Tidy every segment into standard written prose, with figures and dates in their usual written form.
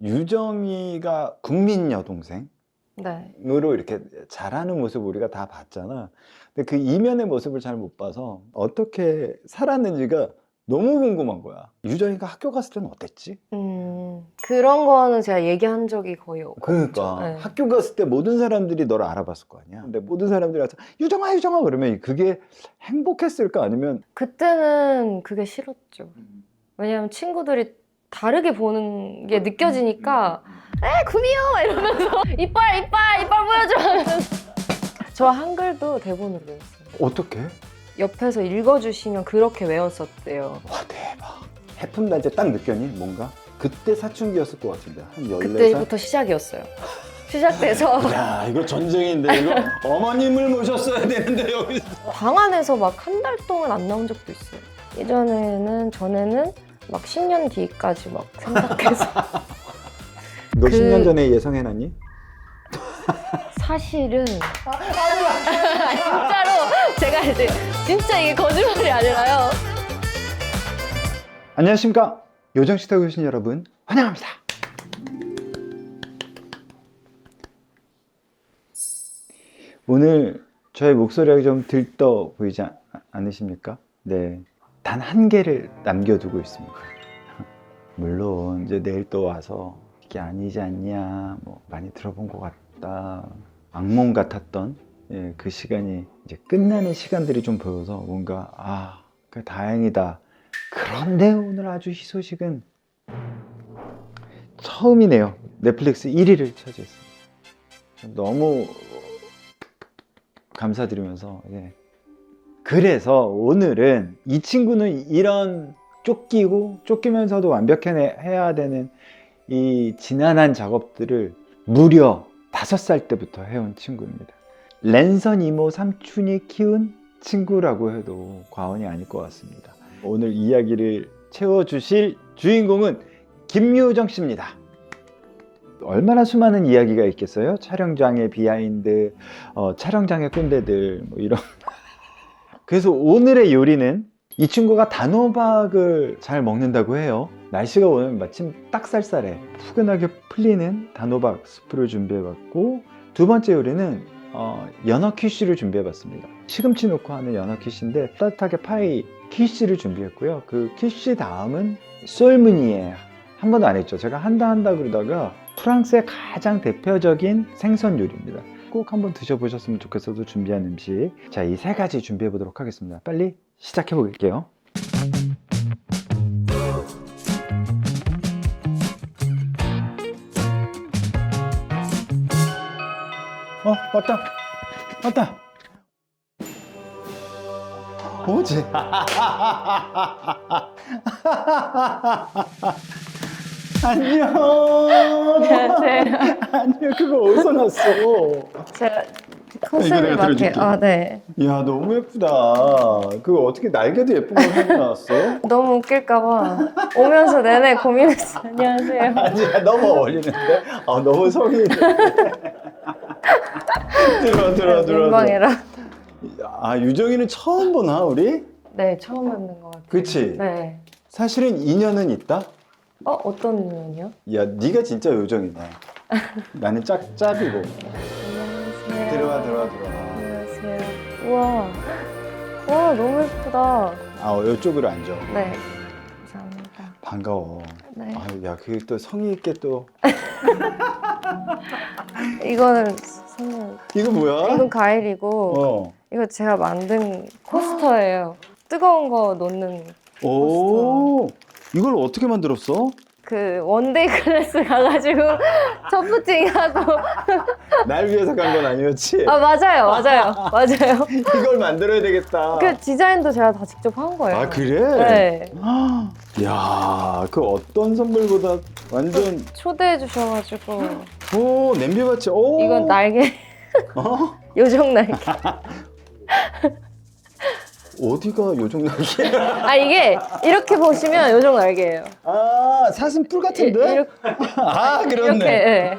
유정이가 국민 여동생으로 네. 이렇게 잘하는 모습 우리가 다 봤잖아. 근데 그 이면의 모습을 잘 못 봐서 어떻게 살았는지가 너무 궁금한 거야. 유정이가 학교 갔을 때는 어땠지? 그런 거는 제가 얘기한 적이 거의 없죠. 그러니까 네. 학교 갔을 때 모든 사람들이 너를 알아봤을 거 아니야. 근데 모든 사람들이 와서 유정아 유정아 그러면 그게 행복했을까 아니면 그때는 그게 싫었죠. 왜냐면 친구들이 다르게 보는 게 느껴지니까 에 구미호 이러면서 이빨 보여줘 하면서 저 한글도 대본으로 외웠어요. 어떻게? 옆에서 읽어주시면 그렇게 외웠었대요. 와 대박. 해품 날때 딱 느꼈니 뭔가? 그때 사춘기였을 것 같은데 한 14살? 그때부터 시작이었어요. 시작돼서 야 이거 전쟁인데 이거 어머님을 모셨어야 되는데 여기서 방 안에서 막 한 달 동안 안 나온 적도 있어요. 전에는 막 10년 뒤까지 막 생각해서 너 10년 전에 예상해놨니? 사실은 진짜로 제가 이제 진짜 이게 거짓말이 아니라요. 안녕하십니까 요정시대 오신 여러분 환영합니다. 오늘 저의 목소리가 좀 들떠 보이지 않으십니까? 네, 단 한 개를 남겨두고 있습니다. 물론 이제 내일 또 와서 이게 아니지 않냐 뭐 많이 들어본 것 같다 악몽 같았던 그 시간이 이제 끝나는 시간들이 좀 보여서 뭔가 그래 다행이다. 그런데 오늘 아주 희소식은 처음이네요. 넷플릭스 1위를 차지했습니다. 너무 감사드리면서 그래서 오늘은 이 친구는 이런 쫓기면서도 완벽해야 되는 이 지난한 작업들을 무려 5살 때부터 해온 친구입니다. 랜선 이모 삼촌이 키운 친구라고 해도 과언이 아닐 것 같습니다. 오늘 이야기를 채워주실 주인공은 김유정 씨입니다. 얼마나 수많은 이야기가 있겠어요? 촬영장의 비하인드, 촬영장의 꼰대들 뭐 이런. 그래서 오늘의 요리는 이 친구가 단호박을 잘 먹는다고 해요. 날씨가 오늘 마침 딱 쌀쌀해. 푸근하게 풀리는 단호박 스프를 준비해봤고, 두 번째 요리는 연어 퀴쉬를 준비해봤습니다. 시금치 넣고 하는 연어 퀴쉬인데 따뜻하게 파이 퀴쉬를 준비했고요. 그 퀴쉬 다음은 솔무니에 한 번도 안 했죠. 제가 한다 그러다가 프랑스의 가장 대표적인 생선 요리입니다. 꼭 한번 드셔보셨으면 좋겠어서 준비한 음식. 자, 이 세 가지 준비해 보도록 하겠습니다. 빨리 시작해 볼게요. 왔다. 뭐지? 안녕. 안녕하세요. 안녕. 그거 어디서 났어? 제가 이거 컨셉을 내가 맞게. 들어줄게. 네. 이야 너무 예쁘다. 그거 어떻게 날개도 예쁜 걸 하고 나왔어? 너무 웃길까봐 오면서 내내 고민했어요. 안녕하세요. 아니야 너무 어울리는데? 너무 성의 있는데? 들어와. 민망해라. 유정이는 처음 보나 우리? 네, 처음 뵙는 것 같아요. 그치? 네. 사실은 인연은 있다? 어떤 인연이요? 야 네가 진짜 요정이네. 나는 짭이고. 안녕하세요. 들어와. 안녕하세요. 우와, 너무 예쁘다. 이쪽으로 앉아. 네, 감사합니다. 반가워. 네. 야 그게 또 성의 있게 또. 이거는 선물. 이거 뭐야? 이건 과일이고, 이거 제가 만든 코스터예요. 뜨거운 거 놓는 오, 이걸 어떻게 만들었어? 그 원데이 클래스 가가지고 점프팅하고. 날 위해서 간 건 아니었지? 맞아요. 이걸 만들어야 되겠다. 그 디자인도 제가 다 직접 한 거예요. 그래? 네. 야, 그 어떤 선물보다 완전 초대해 주셔가지고. 냄비鉢이. 오. 이건 날개. 요정 날개. 어디가 요정 날개야? 이게 이렇게 보시면 요정 날개예요. 사슴 뿔 같은데? 이렇게, 그렇네. 이렇게. 네.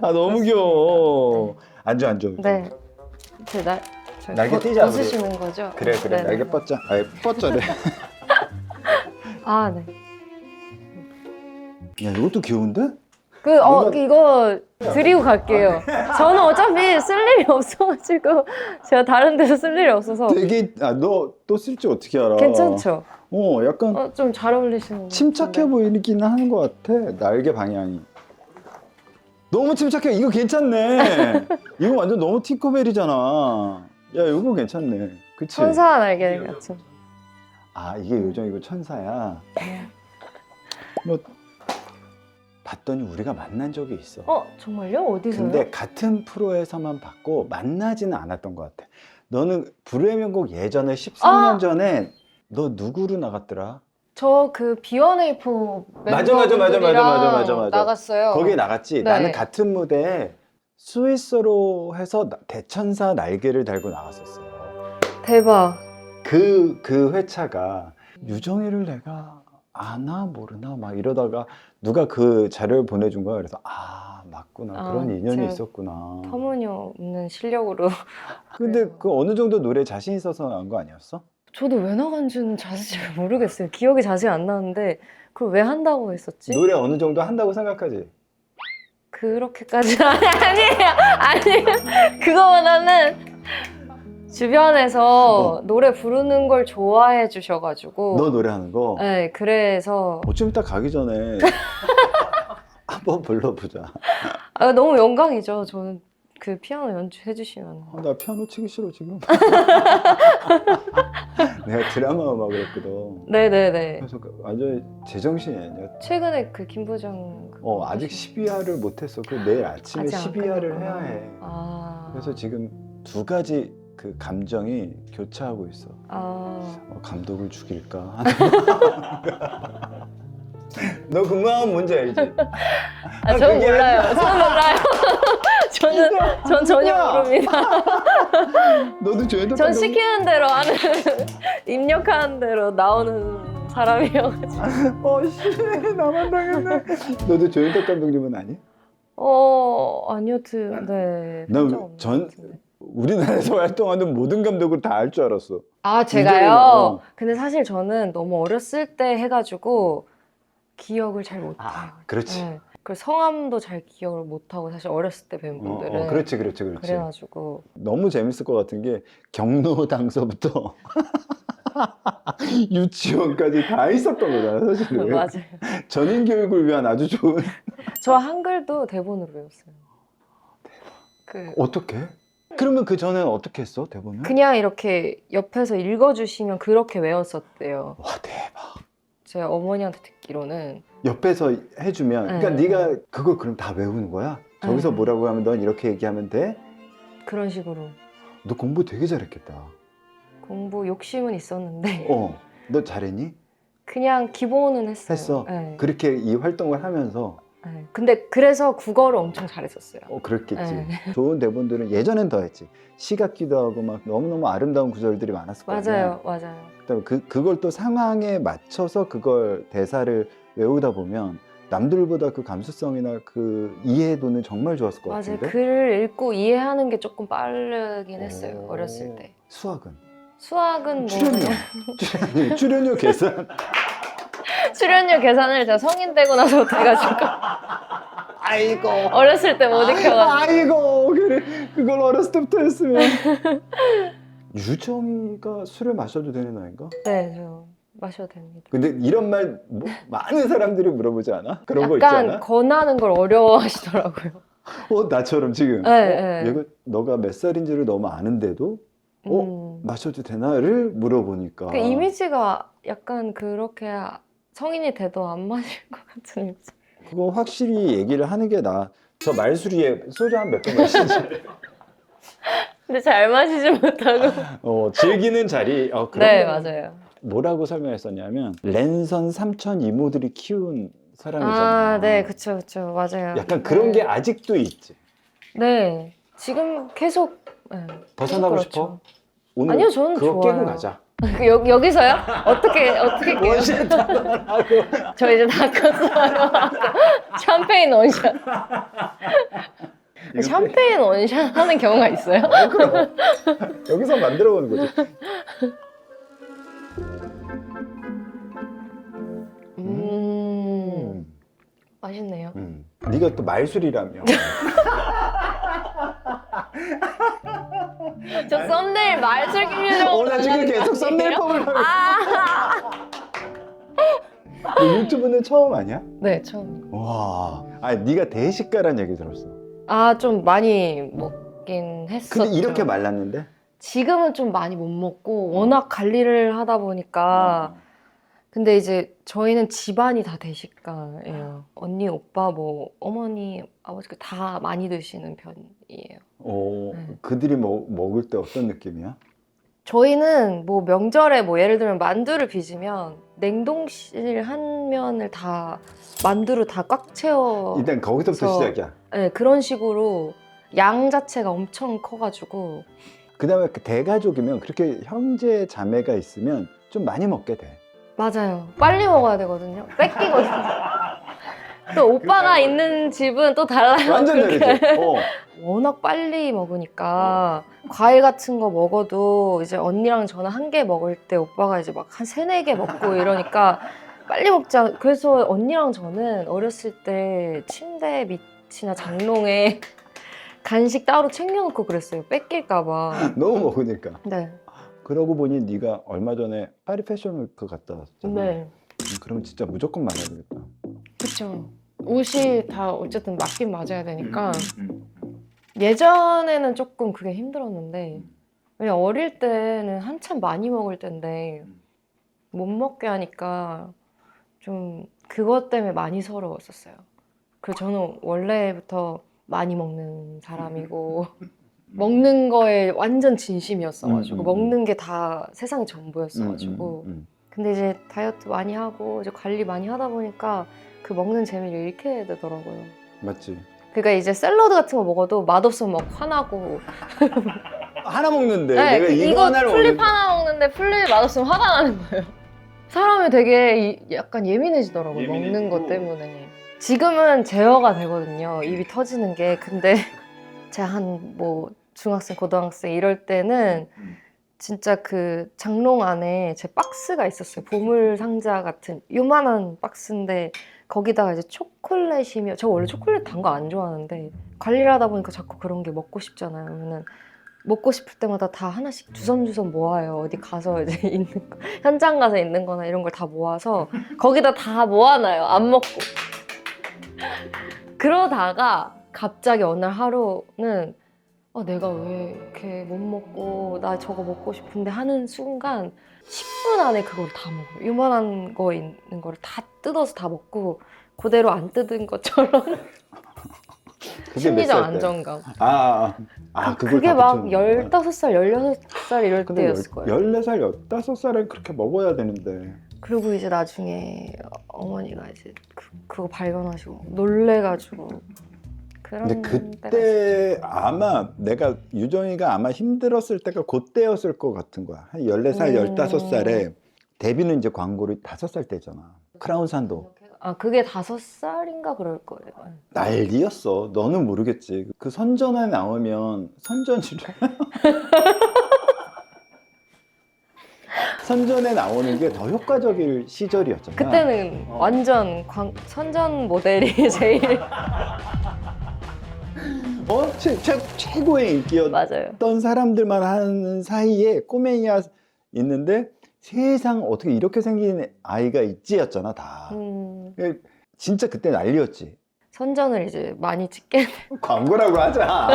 너무 귀여워. 앉아. 네. 날개 띄자, 우리. 벗으시는 거죠? 그래. 네. 날개 뻗자. 뻗자래. 네. 야, 이것도 귀여운데? 이거 드리고 갈게요. 저는 어차피 쓸 일이 없어가지고 제가 다른 데서 쓸 일이 없어서 되게 너 또 쓸지 어떻게 알아? 괜찮죠? 약간 좀 잘 어울리시는 것 침착해 같은데. 보이긴 하는 것 같아. 날개 방향이. 너무 침착해. 이거 괜찮네. 이거 완전 너무 팅커벨이잖아. 야, 이거 괜찮네. 그치? 천사 날개 같은. 이게 요즘 이거 천사야. 뭐 봤더니 우리가 만난 적이 있어. 정말요? 어디서요? 근데 같은 프로에서만 봤고 만나지는 않았던 것 같아. 너는 불후의 명곡 예전에 13년 전에 너 누구로 나갔더라? 저 그 B1A4 맞아, 맞아, 맞아, 맞아, 맞아, 맞아, 맞아. 나갔어요. 거기에 나갔지. 네. 나는 같은 무대에 스위스로 해서 대천사 날개를 달고 나갔었어. 대박. 그 회차가 유정이를 내가 아나 모르나 막 이러다가 누가 그 자료를 보내준 거야. 그래서 맞구나. 그런 인연이 제가 있었구나. 터무니없는 실력으로. 근데 그 어느 정도 노래 자신 있어서 나간 거 아니었어? 저도 왜 나간지는 자세히 잘 모르겠어요. 기억이 자세히 안 나는데 그걸 왜 한다고 했었지? 노래 어느 정도 한다고 생각하지? 그렇게까지는 아니에요. 그거보다는 주변에서 노래 부르는 걸 좋아해 주셔가지고. 너 노래하는 거? 네, 그래서 좀 이따 가기 전에 한번 불러보자. 너무 영광이죠. 저는 그 피아노 연주해 주시면. 나 피아노 치기 싫어 지금. 내가 드라마 음악을 했거든. 네네네. 그래서 완전 제정신이 아니야. 최근에 그 김부장 아직 12화를 못했어. 그 내일 아침에 아직 안 12화를 끝났구나. 해야 해. 그래서 지금 두 가지 그 감정이 교차하고 있어. 감독을 죽일까? 너 그 마음 뭔지 알지? 저는 그게 몰라요. 저는 몰라요. 전 전혀 모릅니다. 너도 조연도 전 시키는 대로 하는, 입력하는 대로 나오는 사람이어가지고. 씨, 나만 당했네. 너도 조연탁 감독님은 아니? 아니요, 네. 난 혼자 없는 것 같은데. 우리나라에서 활동하는 모든 감독을 다 알 줄 알았어. 제가요? 근데 사실 저는 너무 어렸을 때 해가지고 기억을 잘 못해요. 그렇지. 네. 그리고 성함도 잘 기억을 못하고 사실 어렸을 때 뵌 분들은. 그렇지. 그래가지고. 너무 재밌을 것 같은 게 경로당서부터 유치원까지 다 있었던 거잖아, 사실은. 맞아요. 전인 교육을 위한 아주 좋은. 저 한글도 대본으로 외웠어요. 어떻게? 그러면 그 전에는 어떻게 했어, 대본을? 그냥 이렇게 옆에서 읽어주시면 그렇게 외웠었대요. 와, 대박. 제 어머니한테 듣기로는. 옆에서 해주면, 그러니까 네. 네가 그걸 그럼 다 외우는 거야? 저기서 네. 뭐라고 하면 넌 이렇게 얘기하면 돼? 그런 식으로. 너 공부 되게 잘했겠다. 공부 욕심은 있었는데 너 잘했니? 그냥 기본은 했어요. 했어? 네. 그렇게 이 활동을 하면서 네. 근데 그래서 국어를 엄청 잘했었어요. 그랬겠지. 네. 좋은 대본들은 예전엔 더 했지. 시 같기도 하고 막 너무너무 아름다운 구절들이 많았을 거야. 맞아요. 그다음에 그걸 또 상황에 맞춰서 그걸 대사를 외우다 보면 남들보다 그 감수성이나 그 이해도는 정말 좋았을 것 맞아요. 같은데. 글을 읽고 이해하는 게 조금 빠르긴 했어요. 어렸을 때. 수학은 수학은 출연료 계산. 출연료 계산을 제가 성인 되고 나서부터 해가지고 아이고. 어렸을 때 못 익혀가지고. 아이고. 그래. 그걸 어렸을 때부터 했으면. 유정이가 술을 마셔도 되는 나이인가? 네, 저 마셔도 됩니다. 근데 이런 말 많은 사람들이 물어보지 않아? 그런 거 있잖아. 약간 권하는 걸 어려워하시더라고요. 나처럼 지금. 네. 얘가 너가 몇 살인지를 너무 아는데도 마셔도 되나를 물어보니까. 그 이미지가 약간 그렇게 성인이 돼도 안 마실 것 같은 이미지. 그거 확실히 얘기를 하는 게 나아. 저 말수리에 소주 한 몇 번 마시지. 근데 잘 마시지 못하고. 즐기는 자리. 네, 맞아요. 뭐라고 설명했었냐면 랜선 삼촌 이모들이 키운 사람이잖아. 네, 그쵸, 맞아요. 약간 그런 게 아직도 있지. 네, 지금 계속 벗어나고 계속 싶어? 그렇죠. 오늘 아니요, 저는 그거 좋아요. 깨고 가자. 여기서요? 어떻게 깨요? 원샷 하고. 저 이제 다 컸어요. 샴페인 원샷. 샴페인 원샷 하는 경우가 있어요? 그럼. 여기서 만들어 보는 거지. 맛있네요. 네가 또 말술이라며. 저 썸네일 말술 끼려고. 나 지금 계속 썸네일 뽑으려고. 너 유튜브는 처음 아니야? 네, 처음. 와. 네가 대식가란 얘기 들었어. 좀 많이 먹긴 했었죠. 근데 이렇게 말랐는데? 지금은 좀 많이 못 먹고 워낙 관리를 하다 보니까. 근데 이제 저희는 집안이 다 대식가예요. 언니, 오빠, 뭐 어머니, 아버지가 다 많이 드시는 편이에요. 네. 그들이 먹을 때 어떤 느낌이야? 저희는 뭐 명절에 뭐 예를 들면 만두를 빚으면 냉동실 한 면을 다 만두로 다 꽉 채워. 일단 거기서부터 시작이야. 네, 그런 식으로 양 자체가 엄청 커가지고. 그 다음에 대가족이면 그렇게 형제 자매가 있으면 좀 많이 먹게 돼. 맞아요. 빨리 먹어야 되거든요. 뺏기거든요. 또 오빠가 있는 집은 또 달라요. 완전 그렇게. 다르지. 워낙 빨리 먹으니까 과일 같은 거 먹어도 이제 언니랑 저는 한 개 먹을 때 오빠가 이제 막 한 3, 4개 먹고 이러니까 빨리 먹자. 그래서 언니랑 저는 어렸을 때 침대 밑이나 장롱에 간식 따로 챙겨놓고 그랬어요. 뺏길까 봐. 너무 먹으니까. 네. 그러고 보니 네가 얼마 전에 파리 패션위크 갔다 왔잖아. 네. 그러면 진짜 무조건 말아야 되겠다. 그쵸. 옷이 다 어쨌든 맞긴 맞아야 되니까. 예전에는 조금 그게 힘들었는데, 왜냐면 어릴 때는 한참 많이 먹을 때인데 못 먹게 하니까 좀 그것 때문에 많이 서러웠었어요. 그리고 저는 원래부터 많이 먹는 사람이고 먹는 거에 완전 진심이었어가지고 먹는 게 다 세상 전부였어가지고 근데 이제 다이어트 많이 하고 이제 관리 많이 하다 보니까 그 먹는 재미를 잃게 되더라고요. 맞지. 그러니까 이제 샐러드 같은 거 먹어도 맛없으면 막 화나고. 하나 먹는데 네, 내가 이거 이거 하나를 풀립 먹는데. 하나 먹는데 풀립이 맛없으면 화가 나는 거예요. 사람이 되게 약간 예민해지더라고요. 먹는 것 때문에. 지금은 제어가 되거든요. 입이 터지는 게. 근데 제가 한 뭐 중학생, 고등학생 이럴 때는 진짜 그 장롱 안에 제 박스가 있었어요. 보물 상자 같은 요만한 박스인데 거기다가 이제 초콜릿이며, 저 원래 초콜릿 단 거 안 좋아하는데 관리를 하다 보니까 자꾸 그런 게 먹고 싶잖아요. 그러면은 먹고 싶을 때마다 다 하나씩 주섬주섬 모아요. 어디 가서 이제 있는 거, 현장 가서 있는 거나 이런 걸 다 모아서 거기다 다 모아놔요. 안 먹고. 그러다가 갑자기 어느 날 하루는 내가 왜 이렇게 못 먹고 나 저거 먹고 싶은데 하는 순간 10분 안에 그걸 다 먹어요. 요만한 거 있는 거를 다 뜯어서 다 먹고 그대로 안 뜯은 것처럼. 그게 몇 심리적 살 때? 안정감. 그걸 그게 다 막 붙여놓는 거야? 15살, 16살 이럴 근데 때였을 거예요. 14살, 15살에 그렇게 먹어야 되는데. 그리고 이제 나중에 어머니가 이제 그거 발견하시고 놀래가지고 그런 근데 때가 그때 아마 내가 유정이가 아마 힘들었을 때가 그때였을 것 같은 거야. 한 14살, 15살에 데뷔는 이제 광고를 5살 때잖아. 크라운 산도. 그게 5살인가 그럴 거예요. 난리였어. 너는 모르겠지. 그 선전에 나오면 선전지를 선전에 나오는 게 더 효과적일 시절이었잖아. 그때는 완전 선전 모델이 제일 최고의 인기였던 맞아요. 사람들만 하는 사이에 꼬맹이가 있는데 세상 어떻게 이렇게 생긴 아이가 있지였잖아 다. 진짜 그때 난리였지. 선전을 이제 많이 찍게 광고라고 하자.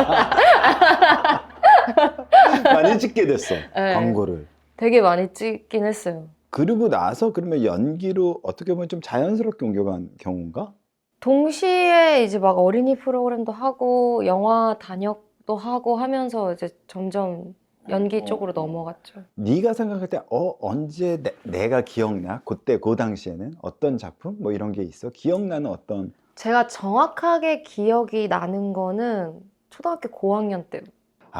많이 찍게 됐어. 네. 광고를. 되게 많이 찍긴 했어요. 그리고 나서 그러면 연기로 어떻게 보면 좀 자연스럽게 옮겨간 경우인가? 동시에 이제 막 어린이 프로그램도 하고 영화 단역도 하고 하면서 이제 점점 연기 쪽으로 넘어갔죠. 네가 생각할 때 언제 내가 기억나? 그때 그 당시에는 어떤 작품? 뭐 이런 게 있어? 기억나는 어떤? 제가 정확하게 기억이 나는 거는 초등학교 고학년 때.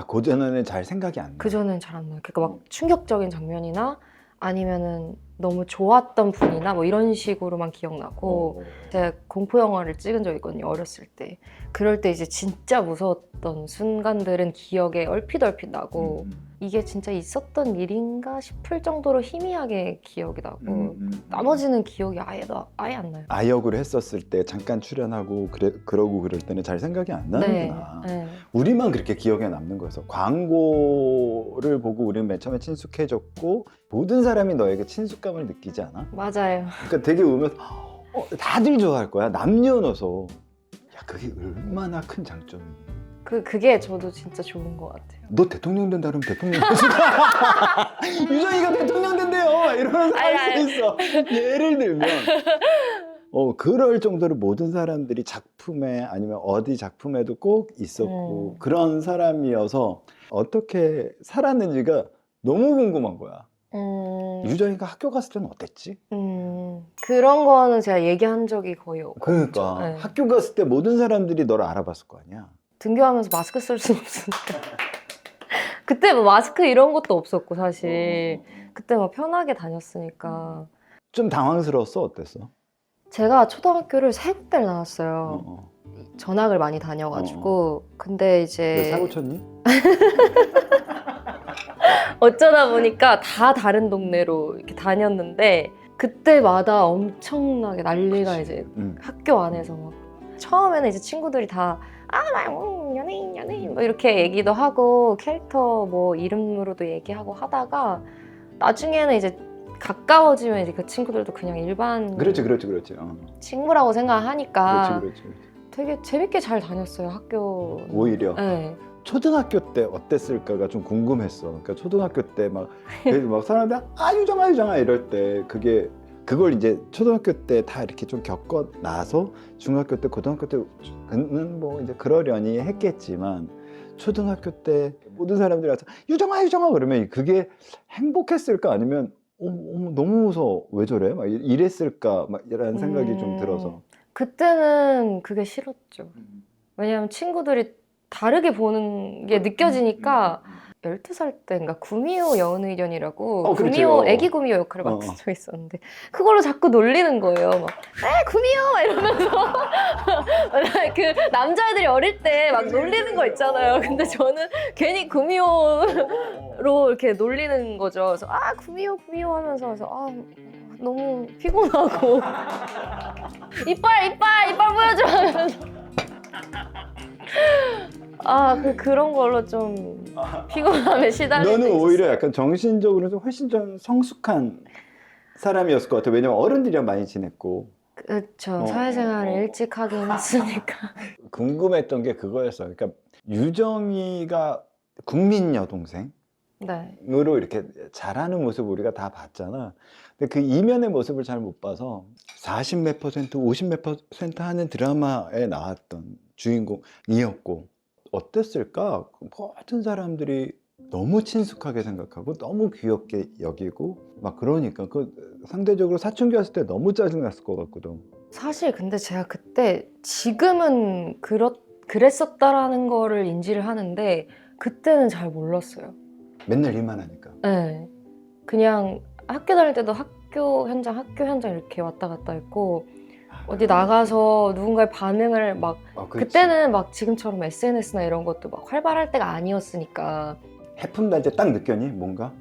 그전에는 잘 생각이 안 나. 그전엔 잘 안 나요. 그러니까 막 충격적인 장면이나 아니면은 너무 좋았던 분이나 뭐 이런 식으로만 기억나고 제가 공포 영화를 찍은 적이 있거든요, 어렸을 때. 그럴 때 이제 진짜 무서웠던 순간들은 기억에 얼핏 나고 이게 진짜 있었던 일인가 싶을 정도로 희미하게 기억이 나고 나머지는 기억이 아예 안 나요. 아역으로 했었을 때 잠깐 출연하고 그러고 그럴 때는 잘 생각이 안 나는구나. 네. 우리만 그렇게 기억에 남는 거였어. 광고를 보고 우리는 맨 처음에 친숙해졌고 모든 사람이 너에게 친숙감을 느끼지 않아? 맞아요. 그러니까 되게 오면서 다들 좋아할 거야. 남녀노소. 야, 그게 얼마나 큰 장점이니. 그게 저도 진짜 좋은 것 같아요. 너 대통령 된다 그러면 대통령 되시다. 유정이가 대통령 된대요. 이러면서 할 수 있어. 예를 들면 그럴 정도로 모든 사람들이 작품에 아니면 어디 작품에도 꼭 있었고 그런 사람이어서 어떻게 살았는지가 너무 궁금한 거야. 유정이가 학교 갔을 때는 어땠지? 그런 거는 제가 얘기한 적이 거의 없거든요. 그러니까 네. 학교 갔을 때 모든 사람들이 너를 알아봤을 거 아니야. 등교하면서 마스크 쓸 수는 없으니까. 그때 뭐 마스크 이런 것도 없었고 사실 그때 막 편하게 다녔으니까. 좀 당황스러웠어? 어땠어? 제가 초등학교를 세 군데를 나왔어요. 어. 전학을 많이 다녀가지고 근데 왜 이제 사고 쳤니? 어쩌다 보니까 다 다른 동네로 이렇게 다녔는데 그때마다 엄청나게 난리가 이제 학교 안에서 막 처음에는 이제 친구들이 다 연예인 뭐 이렇게 얘기도 하고 캐릭터 뭐 이름으로도 얘기하고 하다가 나중에는 이제 가까워지면 이제 그 친구들도 그냥 일반 그렇지. 친구라고 생각하니까 그렇지. 되게 재밌게 잘 다녔어요, 학교. 오히려. 네. 초등학교 때 어땠을까가 좀 궁금했어. 그러니까 초등학교 때 막 사람들이 유정아 이럴 때 그걸 이제 초등학교 때 다 이렇게 좀 겪어 나서 중학교 때 고등학교 때는 뭐 이제 그러려니 했겠지만 초등학교 때 모든 사람들이 와서 유정아 그러면 그게 행복했을까 아니면 너무 무서워 왜 저래 막 이랬을까 막 이런 생각이 좀 들어서. 그때는 그게 싫었죠. 왜냐면 친구들이 다르게 보는 게 느껴지니까 12살 때인가 구미호 여운의견이라고 그렇지. 구미호 애기 구미호 역할을 맡은 적이 있었는데 그걸로 자꾸 놀리는 거예요. 막 구미호 이러면서 그 남자애들이 어릴 때 막 놀리는 거 있잖아요. 근데 저는 괜히 구미호로 이렇게 놀리는 거죠. 그래서 구미호 하면서 그래서 너무 피곤하고 이빨 보여줘 하면서 그런 걸로 좀 피곤함에 시달릴 때 너는 있었어요. 오히려 약간 정신적으로 좀 훨씬 좀 성숙한 사람이었을 것 같아. 왜냐면 어른들이랑 많이 지냈고. 그렇죠. 사회생활을 일찍 하긴 했으니까. 궁금했던 게 그거였어. 그러니까 유정이가 국민 여동생으로 네. 이렇게 잘하는 모습 우리가 다 봤잖아. 근데 그 이면의 모습을 잘 못 봐서 40몇 %, 50몇 % 하는 드라마에 나왔던 주인공이었고 어땠을까? 모든 사람들이 너무 친숙하게 생각하고 너무 귀엽게 여기고 막 그러니까 상대적으로 사춘기였을 때 너무 짜증났을 것 같거든. 사실 근데 제가 그때 지금은 그랬었다라는 거를 인지를 하는데 그때는 잘 몰랐어요. 맨날 일만 하니까. 네. 그냥 학교 다닐 때도 학교 현장 이렇게 왔다 갔다 했고 어디 나가서 누군가의 반응을 막 그때는 막 지금처럼 SNS나 이런 것도 막 활발할 때가 아니었으니까 해품단지 딱 느꼈니? 뭔가?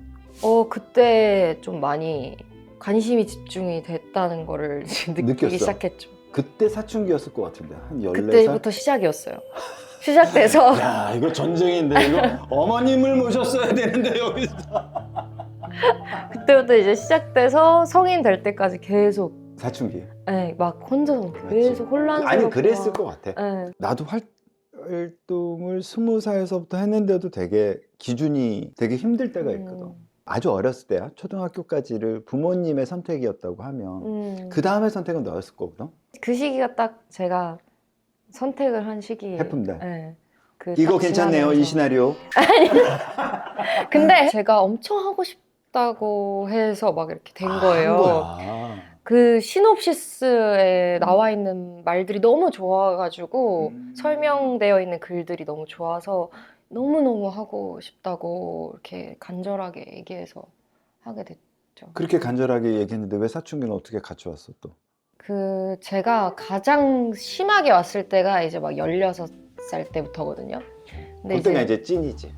그때 좀 많이 관심이 집중이 됐다는 거를 느끼기 느꼈어? 시작했죠. 그때 사춘기였을 것 같은데 한 14살? 그때부터 시작이었어요. 시작돼서 야 이거 전쟁인데 이거 어머님을 모셨어야 되는데 여기서 그때부터 이제 시작돼서 성인 될 때까지 계속 사춘기. 네, 막 혼자서 계속 혼란스럽고 아니 그랬을 것 같아. 네. 나도 활동을 20살에서부터 했는데도 되게 기준이 되게 힘들 때가 있거든. 아주 어렸을 때야. 초등학교까지를 부모님의 선택이었다고 하면 그 다음에 선택은 너였을 거거든. 그 시기가 딱 제가 선택을 한 시기예요. 해품달. 네. 이거 괜찮네요, 이 시나리오. 근데 제가 엄청 하고 싶다고 해서 막 이렇게 된 거예요. 한 거야. 그 시놉시스에 나와 있는 말들이 너무 좋아가지고 설명되어 있는 글들이 너무 좋아서 너무너무 하고 싶다고 이렇게 간절하게 얘기해서 하게 됐죠. 그렇게 간절하게 얘기했는데 왜 사춘기는 어떻게 같이 왔어 또? 그 제가 가장 심하게 왔을 때가 이제 막 16살 때부터거든요. 근데 그때가 이제 찐이지.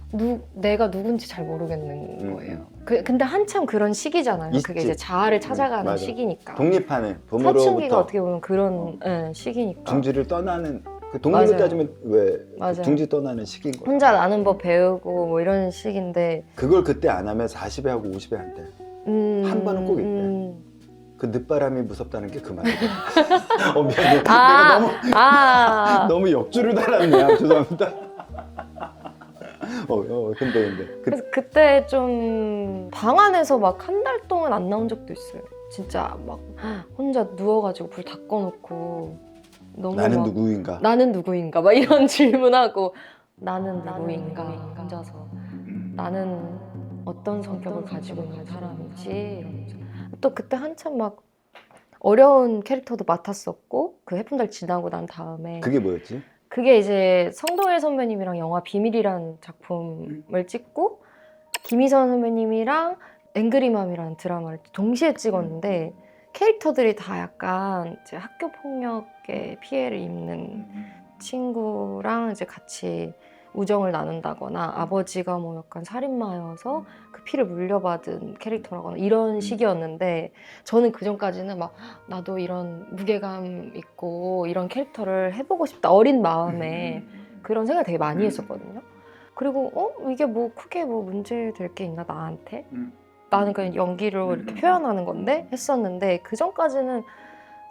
내가 누군지 잘 모르겠는 거예요. 근데 한참 그런 시기잖아요. 그게 있지. 이제 자아를 찾아가는 맞아. 시기니까. 독립하는 사춘기가 부모로부터 어떻게 보면 그런 시기니까. 둥지를 떠나는 그 동물로 맞아요. 따지면 왜 맞아요. 둥지 떠나는 시기인 거야. 혼자 나는 법 배우고 뭐 이런 시기인데 그걸 그때 안 하면 40에 하고 50에 한대. 한 번은 꼭 있대. 그 늦바람이 무섭다는 게 그 말이야. 미안해. 내가 너무 역주를 달았네요. 죄송합니다. 근데 그래서 그때 좀 방 안에서 막 한 달 동안 안 나온 적도 있어요. 진짜 막 혼자 누워가지고 불 다 꺼놓고 너무 나는 막 누구인가? 나는 누구인가 막 이런 질문하고 나는 누구인가 혼자서 나는 어떤 성격을 가지고 있는 사람인지 이러면서. 또 그때 한참 막 어려운 캐릭터도 맡았었고 그 해픈달 지나고 난 다음에 그게 뭐였지? 그게 이제 성동일 선배님이랑 영화 비밀이란 작품을 찍고 김희선 선배님이랑 앵그리맘이라는 드라마를 동시에 찍었는데 캐릭터들이 다 약간 이제 학교 폭력의 피해를 입는 친구랑 이제 같이 우정을 나눈다거나 아버지가 뭐 약간 살인마여서 그 피를 물려받은 캐릭터라거나 이런 시기였는데 저는 그 전까지는 막 나도 이런 무게감 있고 이런 캐릭터를 해보고 싶다 어린 마음에 그런 생각을 되게 많이 했었거든요. 그리고 이게 뭐 크게 뭐 문제 될 게 있나 나한테? 나는 그냥 연기로 이렇게 표현하는 건데 했었는데 그 전까지는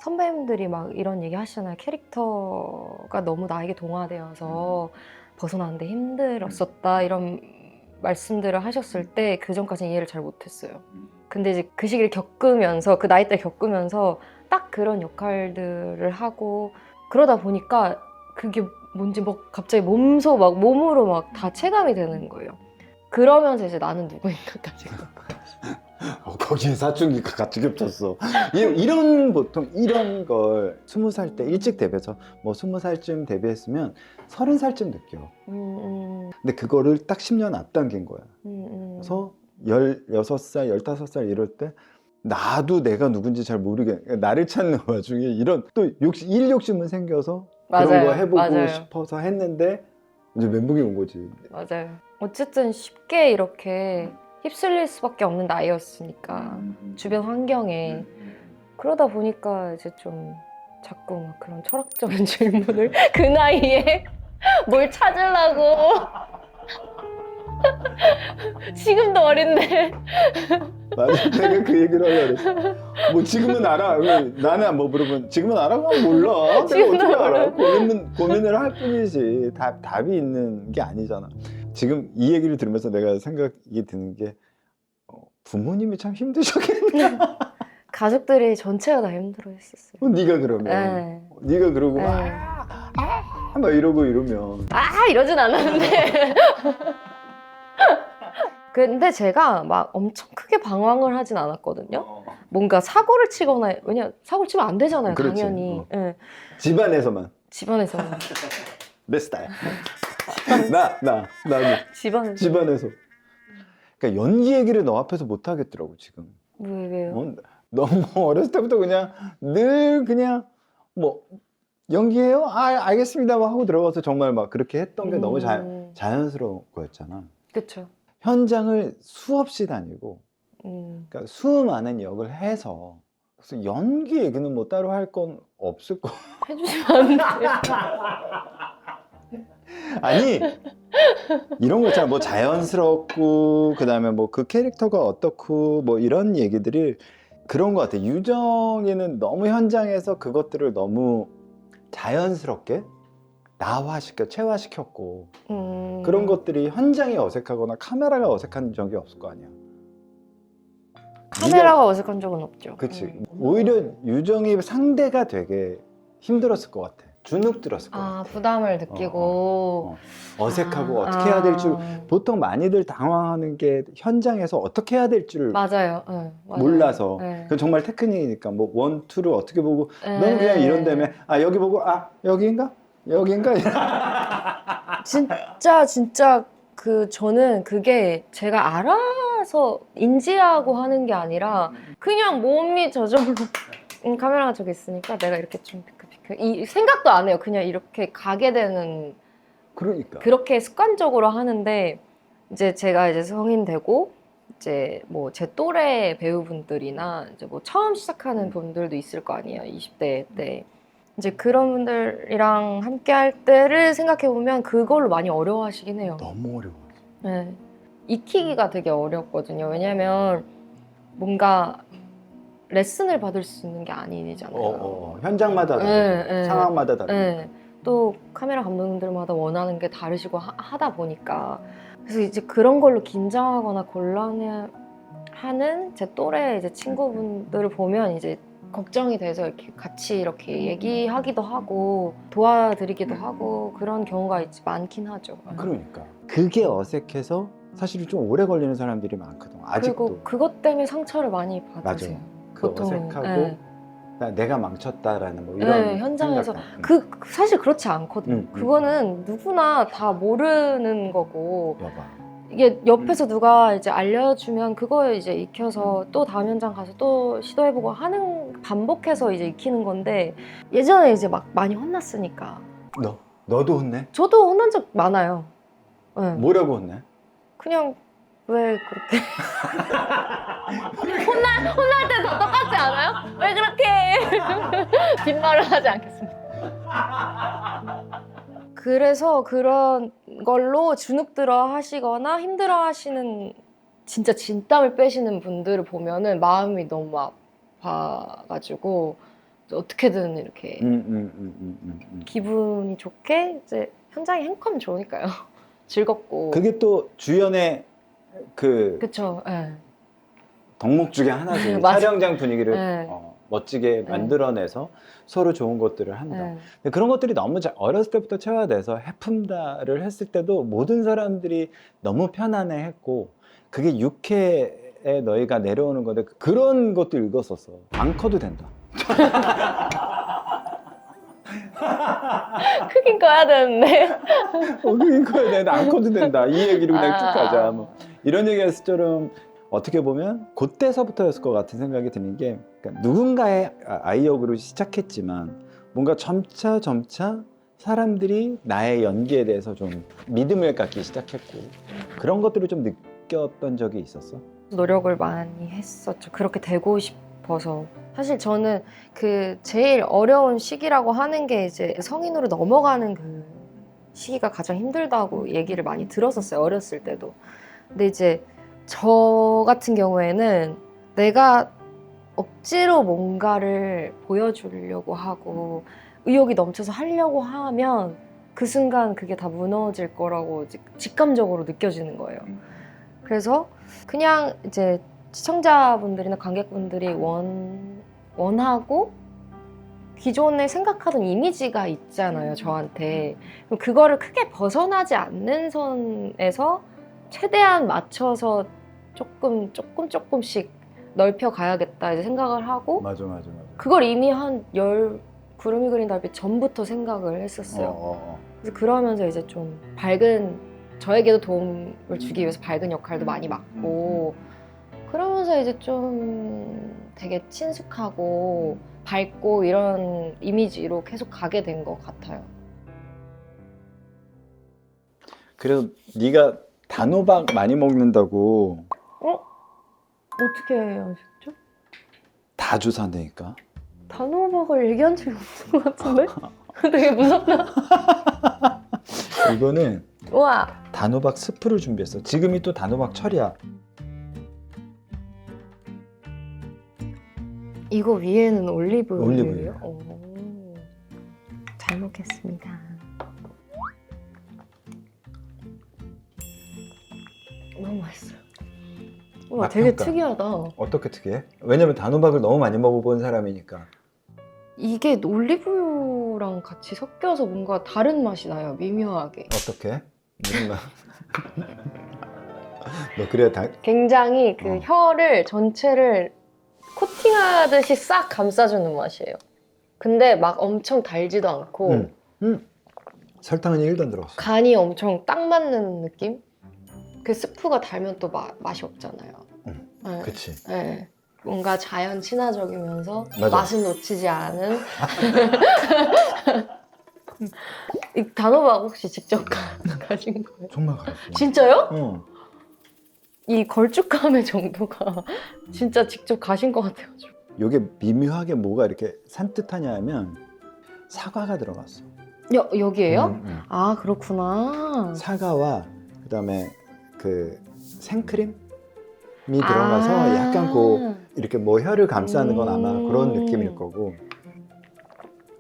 선배님들이 막 이런 얘기 하시잖아요. 캐릭터가 너무 나에게 동화되어서 벗어나는데 힘들었었다 이런 말씀들을 하셨을 때 그 전까지는 이해를 잘 못했어요. 근데 이제 그 시기를 겪으면서 그 나이 때 겪으면서 딱 그런 역할들을 하고 그러다 보니까 그게 뭔지 막 갑자기 몸으로 막 다 체감이 되는 거예요. 그러면서 이제 나는 누구인가까지. 거기에 사춘기가 같이 겹쳤어. 이런 보통 이런 걸 20살 때 일찍 데뷔해서 뭐 20살쯤 데뷔했으면 30살쯤 느껴. 근데 그거를 딱 10년 앞당긴 거야. 그래서 16살, 15살 이럴 때 나도 내가 누군지 잘 모르겠. 나를 찾는 와중에 이런 또 일 욕심은 생겨서 그런 맞아요. 거 해보고 맞아요. 싶어서 했는데 이제 멘붕이 온 거지. 맞아요. 어쨌든 쉽게 이렇게 휩쓸릴 수밖에 없는 나이였으니까 주변 환경에 그러다 보니까 이제 좀 자꾸 막 그런 철학적인 질문을 그 나이에 뭘 찾으려고 지금도 어린데 맞아, 내가 그 얘기를 하려고 그랬어. 뭐 지금은 알아. 나는 뭐 물어보면 지금은 알아? 몰라. 내가 지금은 어떻게 알아? 몰라. 고민을 할 뿐이지. 답이 있는 게 아니잖아. 지금 이 얘기를 들으면서 내가 생각이 드는 게 부모님이 참 힘드셨겠나? 가족들이 전체가 다 힘들어했었어요. 네가 그러면 네. 네가 그러고 네. 막 이러고 이러면 이러진 않았는데 근데 제가 막 엄청 크게 방황을 하진 않았거든요. 뭔가 사고를 치거나 왜냐 사고를 치면 안 되잖아요. 그렇지. 당연히. 네. 집안에서만 집안에서는 내 스타일. 나도 집안에서. 그러니까 연기 얘기를 너 앞에서 못 하겠더라고 지금. 왜요? 너무 어렸을 때부터 그냥 늘 그냥 뭐 연기해요? 알겠습니다 하고 들어가서 정말 막 그렇게 했던 게 너무 자연스러운 거였잖아. 그렇죠. 현장을 수없이 다니고 그러니까 수많은 역을 해서 그래서 연기 얘기는 뭐 따로 할 건 없을 거. 해주시면 안 돼요? 아니 이런 거 있잖아. 뭐 자연스럽고 그다음에 뭐 그 캐릭터가 어떻고 뭐 이런 얘기들이 그런 것 같아. 유정이는 너무 현장에서 그것들을 너무 자연스럽게 체화시켰고 그런 것들이 현장이 어색하거나 카메라가 어색한 적이 없을 거 아니야. 카메라가 어색한 적은 없죠. 그치. 오히려 유정이 상대가 되게 힘들었을 것 같아. 주눅 들었을 것 같아. 부담을 느끼고 어색하고 어떻게 해야 될 줄 보통 많이들 당황하는 게 현장에서 어떻게 해야 될 줄 맞아요. 네, 맞아요. 몰라서 네. 그건 정말 테크닉이니까 뭐 원, 투를 어떻게 보고 네. 너는 그냥 이런 다음에 여기 보고 여기인가? 진짜 저는 그게 제가 혼자서 인지하고 하는 게 아니라 그냥 몸이 저절로 카메라가 저기 있으니까 내가 이렇게 좀 비켜 이 생각도 안 해요. 그냥 이렇게 가게 되는 그러니까. 그렇게 습관적으로 하는데 이제 제가 이제 성인 되고 이제 뭐 제 또래 배우분들이나 이제 뭐 처음 시작하는 분들도 있을 거 아니에요. 20대 때. 이제 그런 분들이랑 함께 할 때를 생각해 보면 그걸로 많이 어려워하시긴 해요. 너무 어려워. 네. 익히기가 되게 어렵거든요. 왜냐면 뭔가 레슨을 받을 수 있는 게 아니잖아요. 현장마다 다르고 네. 상황마다 다르고. 네. 또 카메라 감독님들마다 원하는 게 다르시고 하다 보니까 그래서 이제 그런 걸로 긴장하거나 곤란해하는 제 또래 이제 친구분들을 보면 이제 걱정이 돼서 이렇게 같이 이렇게 얘기하기도 하고 도와드리기도 하고 그런 경우가 많긴 하죠. 그러니까 그게 어색해서 사실은 좀 오래 걸리는 사람들이 많거든. 아직도. 그리고 그것 때문에 상처를 많이 받으세요. 그 보통은. 어색하고 네. 내가 망쳤다라는 뭐 이런 네, 현장에서 생각. 사실 그렇지 않거든요. 그거는 누구나 다 모르는 거고 여봐. 이게 옆에서 누가 이제 알려주면 그거에 이제 익혀서 또 다음 현장 가서 또 시도해보고 하는 반복해서 이제 익히는 건데 예전에 이제 막 많이 혼났으니까 너도 혼내? 저도 혼난 적 많아요. 네. 뭐라고 혼내? 그냥 왜 그렇게 혼날 때 다 똑같지 않아요? 왜 그렇게 빈말을 하지 않겠습니다. 그래서 그런 걸로 주눅들어 하시거나 힘들어 하시는 진짜 진땀을 빼시는 분들을 보면은 마음이 너무 아파가지고 어떻게든 이렇게 기분이 좋게 이제 현장이 행복하면 좋으니까요. 즐겁고. 그게 또 주연의 그 그쵸. 네. 덕목 중에 하나지. 맞아. 촬영장 분위기를 네. 멋지게 만들어내서 서로 좋은 것들을 한다. 네. 근데 그런 것들이 너무 어렸을 때부터 체화돼서 해품다를 했을 때도 모든 사람들이 너무 편안해했고 그게 6회에 너희가 내려오는 건데 그런 것도 읽었었어. 안 커도 된다. 크긴 커야 되는데. 그긴 커야 되는데 안 커도 된다. 이 얘기를 그냥 쭉 가자. 뭐 이런 얘기했을 때는 어떻게 보면 그때서부터였을 것 같은 생각이 드는 게 그러니까 누군가의 아이 역으로 시작했지만 뭔가 점차 사람들이 나의 연기에 대해서 좀 믿음을 갖기 시작했고 그런 것들을 좀 느꼈던 적이 있었어? 노력을 많이 했었죠. 그렇게 되고 싶어서. 사실 저는 그 제일 어려운 시기라고 하는 게 이제 성인으로 넘어가는 그 시기가 가장 힘들다고 얘기를 많이 들었었어요. 어렸을 때도. 근데 이제 저 같은 경우에는 내가 억지로 뭔가를 보여주려고 하고 의욕이 넘쳐서 하려고 하면 그 순간 그게 다 무너질 거라고 직감적으로 느껴지는 거예요. 그래서 그냥 이제 시청자분들이나 관객분들이 원하고 기존에 생각하던 이미지가 있잖아요, 저한테. 그럼 그거를 크게 벗어나지 않는 선에서 최대한 맞춰서 조금씩 넓혀 가야겠다 이제 생각을 하고 맞아. 그걸 이미 한 구름이 그린 달빛 전부터 생각을 했었어요. 그래서 그러면서 이제 좀 밝은 저에게도 도움을 주기 위해서 밝은 역할도 많이 맡고 그러면서 이제 좀 되게 친숙하고 밝고 이런 이미지로 계속 가게 된 것 같아요. 그래서 네가 단호박 많이 먹는다고 어떻게 아셨죠? 다 조사한다니까. 단호박을 얘기한 적이 없는 것 같은데? 되게 무섭다. 이거는 우와. 단호박 스프를 준비했어. 지금이 또 단호박 철이야. 이거 위에는 올리브유예요? 올리브유. 잘 먹겠습니다. 너무 맛있어요. 우와, 되게 맛평가. 특이하다. 어떻게 특이해? 왜냐면 단호박을 너무 많이 먹어본 사람이니까. 이게 올리브유랑 같이 섞여서 뭔가 다른 맛이 나요, 미묘하게. 어떻게? 무슨 맛? 너 그래 굉장히 그 혀를 전체를 코팅하듯이 싹 감싸주는 맛이에요. 근데 막 엄청 달지도 않고 설탕은 1도 안 들어갔어. 간이 엄청 딱 맞는 느낌? 그 스프가 달면 또 맛이 없잖아요. 네. 그치. 네. 뭔가 자연 친화적이면서 맞아. 맛은 놓치지 않은. 이 단호박 혹시 직접 가신 거예요? 정말 가르쳐. 진짜요? 어. 이 걸쭉함의 정도가 진짜 직접 가신 것 같아가지고. 요게 미묘하게 뭐가 이렇게 산뜻하냐 하면 사과가 들어갔어. 여기에요? 아. 아, 그렇구나. 사과와 그다음에 그 생크림이 들어가서 약간 이렇게 뭐 혀를 감싸는 건 아마 그런 느낌일 거고.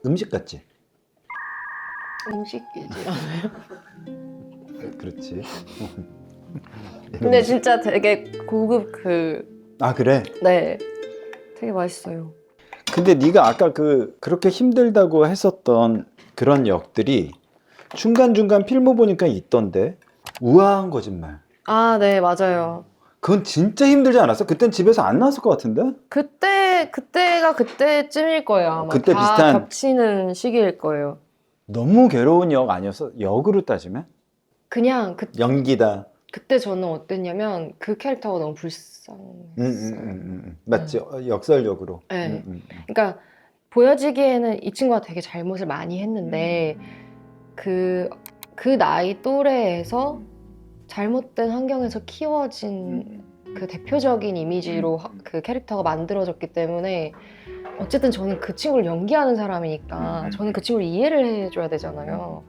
음식 같지? 음식이지 않아요? 그렇지. 근데 진짜 되게 고급 아 그래? 네, 되게 맛있어요. 근데 네가 아까 그렇게 힘들다고 했었던 그런 역들이 중간중간 필모 보니까 있던데. 우아한 거짓말. 아, 네, 맞아요. 그건 진짜 힘들지 않았어? 그땐 집에서 안 나왔을 것 같은데? 그때가 그때쯤일 거예요. 아마 그때 다 비슷한- 겹치는 시기일 거예요. 너무 괴로운 역 아니었어? 역으로 따지면? 그냥 연기다. 그때 저는 어땠냐면 그 캐릭터가 너무 불쌍했어요. 맞지? 역설적으로. 네. 그러니까 보여지기에는 이 친구가 되게 잘못을 많이 했는데 그 나이 또래에서 잘못된 환경에서 키워진 그 대표적인 이미지로 그 캐릭터가 만들어졌기 때문에 어쨌든 저는 그 친구를 연기하는 사람이니까 저는 그 친구를 이해를 해줘야 되잖아요.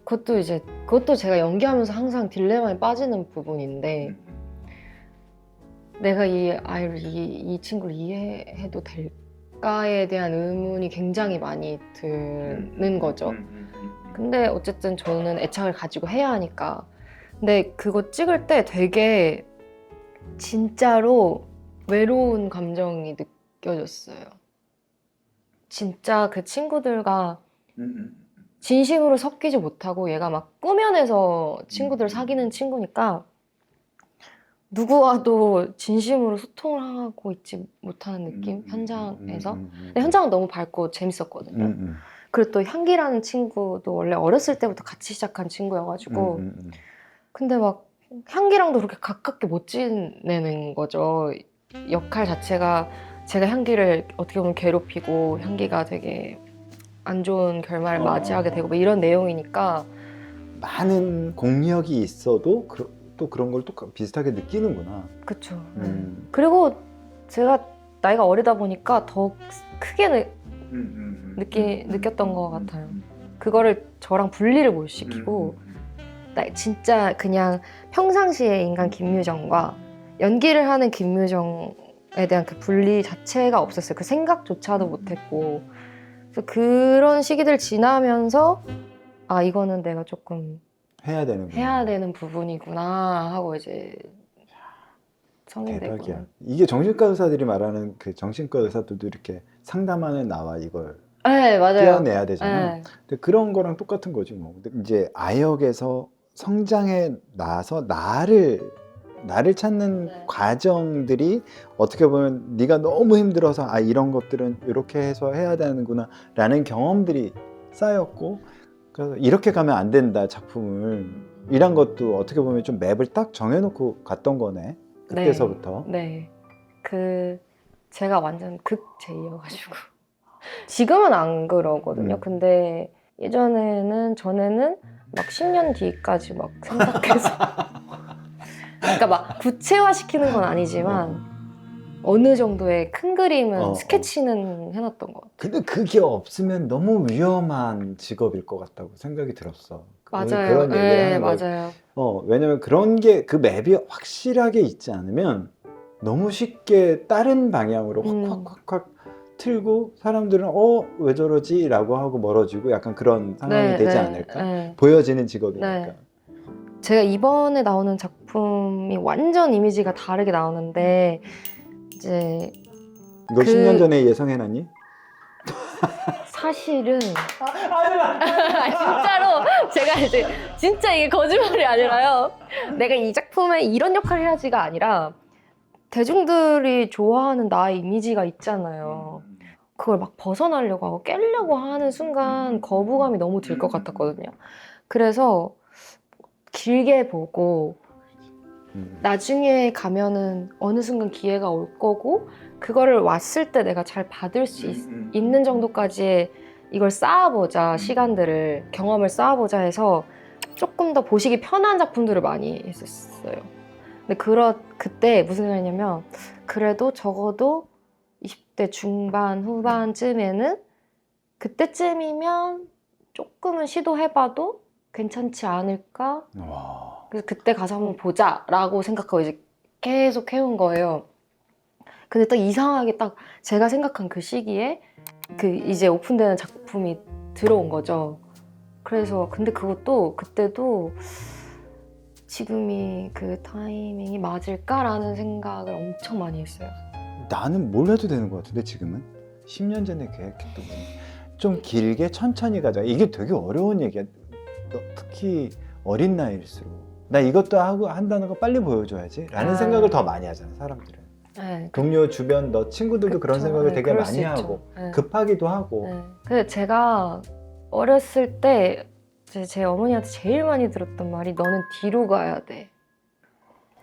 그것도 제가 연기하면서 항상 딜레마에 빠지는 부분인데 내가 이 아이를 이 친구를 이해해도 될까에 대한 의문이 굉장히 많이 드는 거죠. 근데 어쨌든 저는 애착을 가지고 해야 하니까. 근데 그거 찍을 때 되게 진짜로 외로운 감정이 느껴졌어요. 진짜 그 친구들과 진심으로 섞이지 못하고 얘가 막 꾸며내서 친구들 사귀는 친구니까 누구와도 진심으로 소통을 하고 있지 못하는 느낌? 현장에서. 근데 현장은 너무 밝고 재밌었거든요. 그리고 또 향기라는 친구도 원래 어렸을 때부터 같이 시작한 친구여가지고 근데 막 향기랑도 그렇게 가깝게 못 지내는 거죠. 역할 자체가 제가 향기를 어떻게 보면 괴롭히고 향기가 되게 안 좋은 결말을 맞이하게 되고 뭐 이런 내용이니까 많은 공력이 있어도 또 그런 걸 또 비슷하게 느끼는구나. 그쵸. 그리고 제가 나이가 어리다 보니까 더 크게 느꼈던 것 같아요. 그거를 저랑 분리를 못 시키고 나 진짜 그냥 평상시의 인간 김유정과 연기를 하는 김유정에 대한 그 분리 자체가 없었어요. 그 생각조차도 못했고 그래서 그런 시기들 지나면서 아 이거는 내가 조금 해야 되는 부분이구나 하고 이제 성인되고. 대박이야. 이게 정신과 의사들이 말하는 그 정신과 의사들도 이렇게 상담하는 나와 이걸 네, 맞아요. 떼어내야 되잖아. 네. 근데 그런 거랑 똑같은 거지 뭐. 근데 이제 아역에서 성장해 나서 나를 찾는 네. 과정들이 어떻게 보면 네가 너무 힘들어서 아 이런 것들은 이렇게 해서 해야 되는구나 라는 경험들이 쌓였고 그래서 이렇게 가면 안 된다 작품을 이런 것도 어떻게 보면 좀 맵을 딱 정해놓고 갔던 거네 그때서부터. 네. 제가 완전 극제이여가지고 지금은 안 그러거든요. 근데 전에는 막 10년 뒤까지 막 생각해서 그러니까 막 구체화시키는 건 아니지만 어느 정도의 큰 그림은 스케치는 해놨던 것 같아요. 근데 그게 없으면 너무 위험한 직업일 것 같다고 생각이 들었어. 맞아요. 그런 얘기를 네, 하는 거. 맞아요. 왜냐면 그런 게 그 맵이 확실하게 있지 않으면 너무 쉽게 다른 방향으로 확 틀고 사람들은 왜 저러지? 라고 하고 멀어지고 약간 그런 상황이 되지 않을까? 보여지는 직업이니까. 네. 제가 이번에 나오는 작품이 완전 이미지가 다르게 나오는데 이제 이거 10년 전에 예상해놨니? 사실은 진짜로 제가 이제 진짜 이게 거짓말이 아니라요. 내가 이 작품에 이런 역할을 해야지가 아니라 대중들이 좋아하는 나의 이미지가 있잖아요. 그걸 막 벗어나려고 하고 깨려고 하는 순간 거부감이 너무 들 것 같았거든요. 그래서 길게 보고 나중에 가면은 어느 순간 기회가 올 거고 그거를 왔을 때 내가 잘 받을 수 있는 정도까지의 이걸 쌓아보자, 시간들을, 경험을 쌓아보자 해서 조금 더 보시기 편한 작품들을 많이 했었어요. 근데 그때 무슨 생각이냐면 그래도 적어도 20대 중반 후반쯤에는 그때쯤이면 조금은 시도해봐도 괜찮지 않을까? 와. 그래서 그때 가서 한번 보자라고 생각하고 이제 계속 해온 거예요. 근데 딱 이상하게 딱 제가 생각한 그 시기에 그 이제 오픈되는 작품이 들어온 거죠. 그래서 근데 그때도 지금이 그 타이밍이 맞을까라는 생각을 엄청 많이 했어요. 나는 뭘 해도 되는 것 같은데 지금은 10년 전에 계획했던 거 좀 길게 천천히 가자. 이게 되게 어려운 얘기야. 특히 어린 나이일수록 나 이것도 하고 한다는 거 빨리 보여줘야지 라는 생각을 더 많이 하잖아 사람들은. 네. 동료 주변 너 친구들도 그런 그쵸. 생각을 네, 되게 그럴 많이 수 있죠. 하고 네. 급하기도 하고. 네. 근데 제가 어렸을 때 제 어머니한테 제일 많이 들었던 말이 너는 뒤로 가야 돼.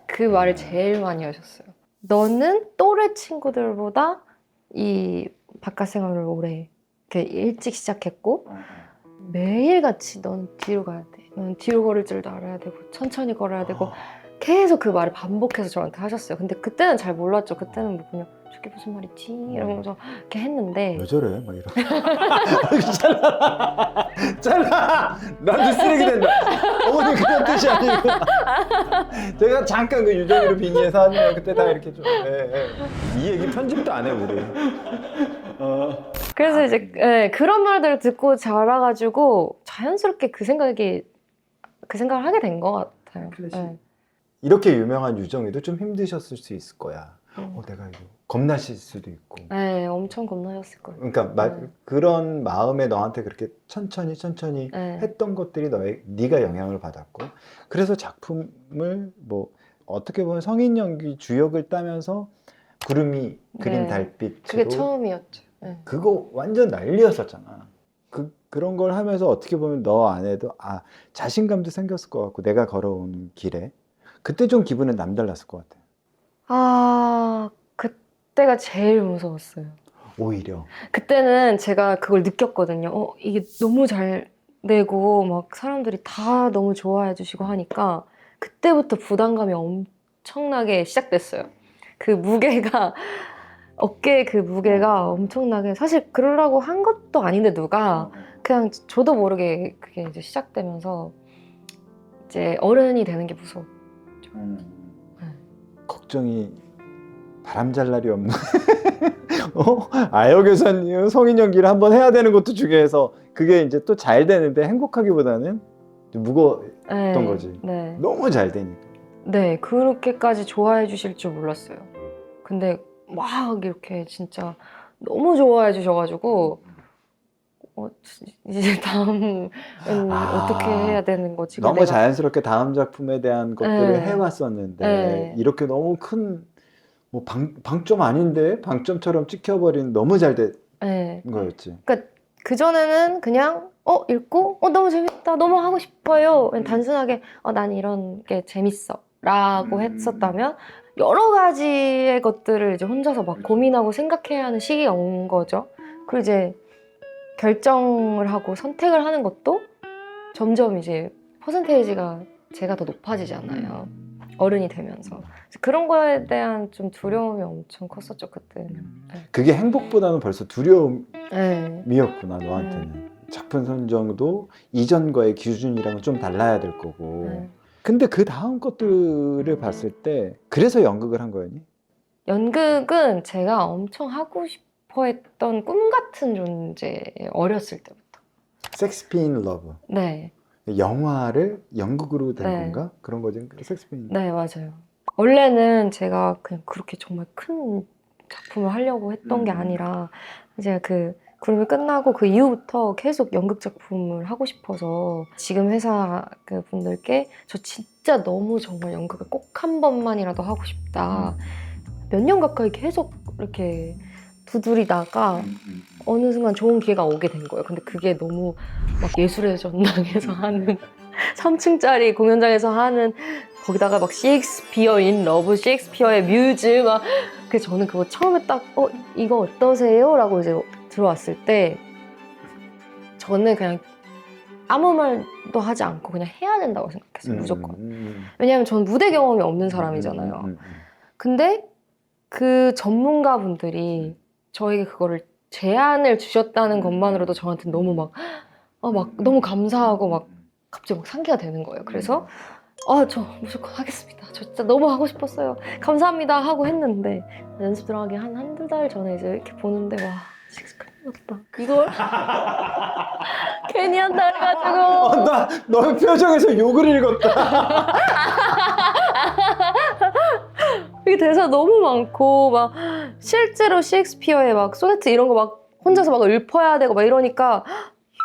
그 말을 제일 많이 하셨어요. 너는 또래 친구들보다 이 바깥 생활을 오래 이렇게 일찍 시작했고 매일같이 넌 뒤로 가야 돼. 넌 뒤로 걸을 줄도 알아야 되고 천천히 걸어야 되고 계속 그 말을 반복해서 저한테 하셨어요. 근데 그때는 잘 몰랐죠. 그때는 뭐 그냥 저게 무슨 말이지? 이러면서 이렇게 했는데 왜 저래? 막 이러고 잘라! 나도 쓰레기 된다. 어머니 그런 뜻이 아니고 제가 잠깐 그 유정이로 빙의해서 하면 그때 다 이렇게 좀 이 얘기 편집도 안 해 우리. 그래서 이제 그런 말들을 듣고 자라가지고 자연스럽게 그 생각을 하게 된 것 같아요. 네. 이렇게 유명한 유정이도 좀 힘드셨을 수 있을 거야. 내가 이거 겁나실 수도 있고. 네, 엄청 겁나셨을 거예요. 그러니까 그런 마음에 너한테 그렇게 천천히 네. 했던 것들이 네가 영향을 받았고, 그래서 작품을 뭐 어떻게 보면 성인 연기 주역을 따면서 구름이 그린 네. 달빛으로 그게 처음이었죠. 네. 그거 완전 난리였었잖아. 그런 걸 하면서 어떻게 보면 너 안에도 자신감도 생겼을 것 같고, 내가 걸어온 길에 그때 좀 기분은 남달랐을 것 같아. 그때가 제일 무서웠어요. 오히려 그때는 제가 그걸 느꼈거든요. 이게 너무 잘 되고 막 사람들이 다 너무 좋아해 주시고 하니까 그때부터 부담감이 엄청나게 시작됐어요. 그 무게가 어깨에 그 무게가 엄청나게 사실 그러려고 한 것도 아닌데 누가 그냥 저도 모르게 그게 이제 시작되면서 이제 어른이 되는 게 무서워. 걱정이 바람잘 날이 없는 아역에선 성인 연기를 한번 해야 되는 것도 중요해서 그게 이제 또 잘 되는데 행복하기보다는 좀 무거웠던 거지. 네. 너무 잘 되니까. 네, 그렇게까지 좋아해 주실 줄 몰랐어요. 근데 막 이렇게 진짜 너무 좋아해 주셔가지고 이제 다음은 어떻게 해야 되는 거지? 너무 자연스럽게 다음 작품에 대한 것들을 네. 해왔었는데 네. 이렇게 너무 큰 뭐 방점 아닌데 방점처럼 찍혀버린 너무 잘 된 네. 거였지. 그러니까 그전에는 그냥 읽고 너무 재밌다, 너무 하고 싶어요. 그냥 단순하게 난 이런 게 재밌어 라고 했었다면 여러 가지의 것들을 이제 혼자서 막 고민하고 생각해야 하는 시기가 온 거죠. 그리고 이제 결정을 하고 선택을 하는 것도 점점 이제 퍼센테이지가 제가 더 높아지잖아요. 어른이 되면서. 그래서 그런 거에 대한 좀 두려움이 엄청 컸었죠, 그때는. 네. 그게 행복보다는 벌써 두려움이었구나, 네. 너한테는. 작품 선정도 이전과의 기준이랑은 좀 달라야 될 거고. 네. 근데 그 다음 것들을 봤을 때 그래서 연극을 한 거였니? 연극은 제가 엄청 하고 싶어 했던 꿈 같은 존재예요, 어렸을 때부터. 섹스피인 러브. 네. 영화를 연극으로 된 네. 건가? 그런 거지. 섹스피인. 네, 맞아요. 원래는 제가 그냥 그렇게 정말 큰 작품을 하려고 했던 게 아니라 이제 그 구름이 끝나고 그 이후부터 계속 연극 작품을 하고 싶어서 지금 회사 그 분들께 저 진짜 너무 정말 연극을 꼭 한 번만이라도 하고 싶다. 몇 년 가까이 계속 이렇게 두드리다가 어느 순간 좋은 기회가 오게 된 거예요. 근데 그게 너무 막 예술의 전당에서 하는 3층짜리 공연장에서 하는 거기다가 막 셰익스피어 인 러브, 셰익스피어의 뮤즈 막 그래서 저는 그거 처음에 딱 이거 어떠세요? 라고 이제 들어왔을 때 저는 그냥 아무 말도 하지 않고 그냥 해야 된다고 생각했어요. 무조건. 왜냐하면 전 무대 경험이 없는 사람이잖아요. 근데 그 전문가분들이 저에게 그거를 제안을 주셨다는 것만으로도 저한테 너무 막 너무 감사하고 막 갑자기 막 상기가 되는 거예요. 그래서 저 무조건 하겠습니다. 저 진짜 너무 하고 싶었어요. 감사합니다 하고 했는데 연습 들어가기 한두 달 전에 이제 이렇게 보는데 와 진짜 큰일 났다. 이걸 괜히 한다 해가지고 나 너의 표정에서 욕을 읽었다. 이게 대사 너무 많고 막 실제로 셰익스피어의 막 소네트 이런 거 막 혼자서 막 읊어야 되고 막 이러니까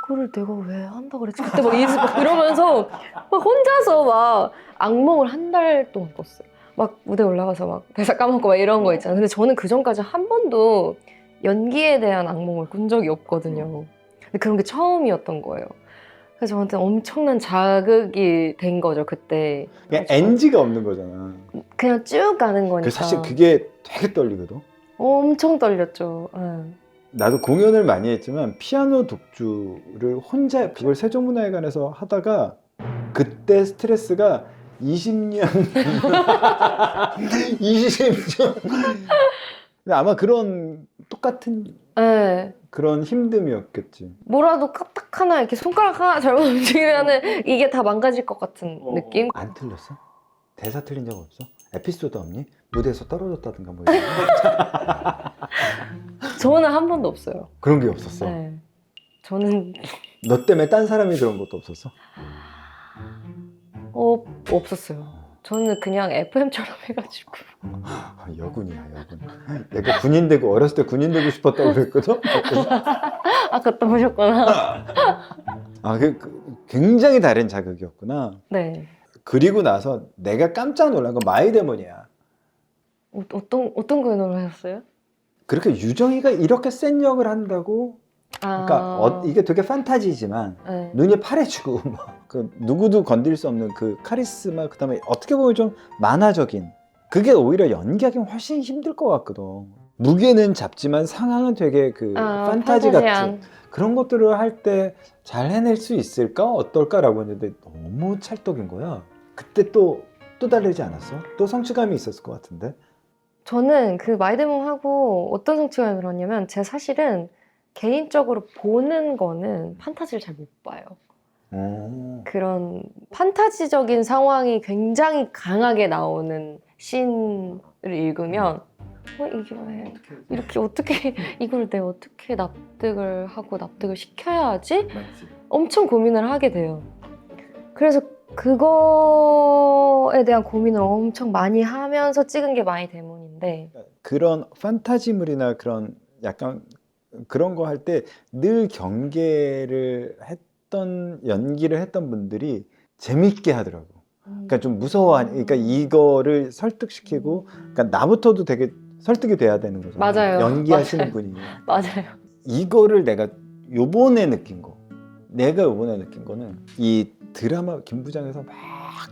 이거를 내가 왜 한다 그랬지 그때 막 이러면서 막 혼자서 막 악몽을 한 달 동안 꿨어요. 막 무대 올라가서 막 대사 까먹고 막 이런 거 있잖아요. 근데 저는 그 전까지 한 번도 연기에 대한 악몽을 꾼 적이 없거든요. 근데 그런 게 처음이었던 거예요. 그래서 저한테 엄청난 자극이 된 거죠 그때. 그냥 NG가 없는 거잖아. 그냥 쭉 가는 거니까. 사실 그게 되게 떨리거든. 엄청 떨렸죠. 나도 공연을 많이 했지만 피아노 독주를 혼자 그걸 세종문화회관에서 하다가 그때 스트레스가 20년 20년 아마 그런 똑같은 네. 그런 힘듦이었겠지. 뭐라도 까딱 하나 이렇게 손가락 하나 잘못 움직이면은 이게 다 망가질 것 같은 느낌? 안 틀렸어? 대사 틀린 적 없어? 에피소드 없니? 무대에서 떨어졌다든가 뭐 이런 저는 한 번도 없어요. 그런 게 없었어. 네. 저는 너 때문에 딴 사람이 그런 것도 없었어? 없었어요. 저는 그냥 FM처럼 해가지고. 여군이야 여군. 내가 군인 되고 어렸을 때 군인 되고 싶었다고 그랬거든? 그때 보셨구나. 굉장히 다른 자극이었구나. 네. 그리고 나서 내가 깜짝 놀란 건 마이데몬이야. 어떤 공연을 하셨어요? 그렇게 유정이가 이렇게 센 역을 한다고? 그러니까 이게 되게 판타지지만 네. 눈이 파래지고 그 누구도 건드릴 수 없는 그 카리스마, 그다음에 어떻게 보면 좀 만화적인, 그게 오히려 연기하기는 훨씬 힘들 것 같거든. 무게는 잡지만 상황은 되게 그 판타지 같은 그런 것들을 할 때 잘 해낼 수 있을까? 어떨까라고 했는데 너무 찰떡인 거야. 그때 또 다르지 않았어? 또 성취감이 있었을 것 같은데? 저는 그 마이데몬 하고 어떤 성취감이 들었냐면 제가 사실은 개인적으로 보는 거는 판타지를 잘 못 봐요. 그런 판타지적인 상황이 굉장히 강하게 나오는 씬을 읽으면 이게 왜 이렇게 어떻게 이걸 내가 어떻게 납득을 하고 납득을 시켜야 하지? 엄청 고민을 하게 돼요. 그래서 그거에 대한 고민을 엄청 많이 하면서 찍은 게 마이데몬인데, 그런 판타지물이나 그런 약간 그런 거 할 때 늘 경계를 했던 연기를 했던 분들이 재밌게 하더라고. 그러니까 좀 무서워하니, 그러니까 이거를 설득시키고, 그러니까 나부터도 되게 설득이 돼야 되는 거잖아. 맞아요. 연기하시는 분이. 맞아요. 이거를 내가 요번에 느낀 거는 이 드라마 김부장에서 막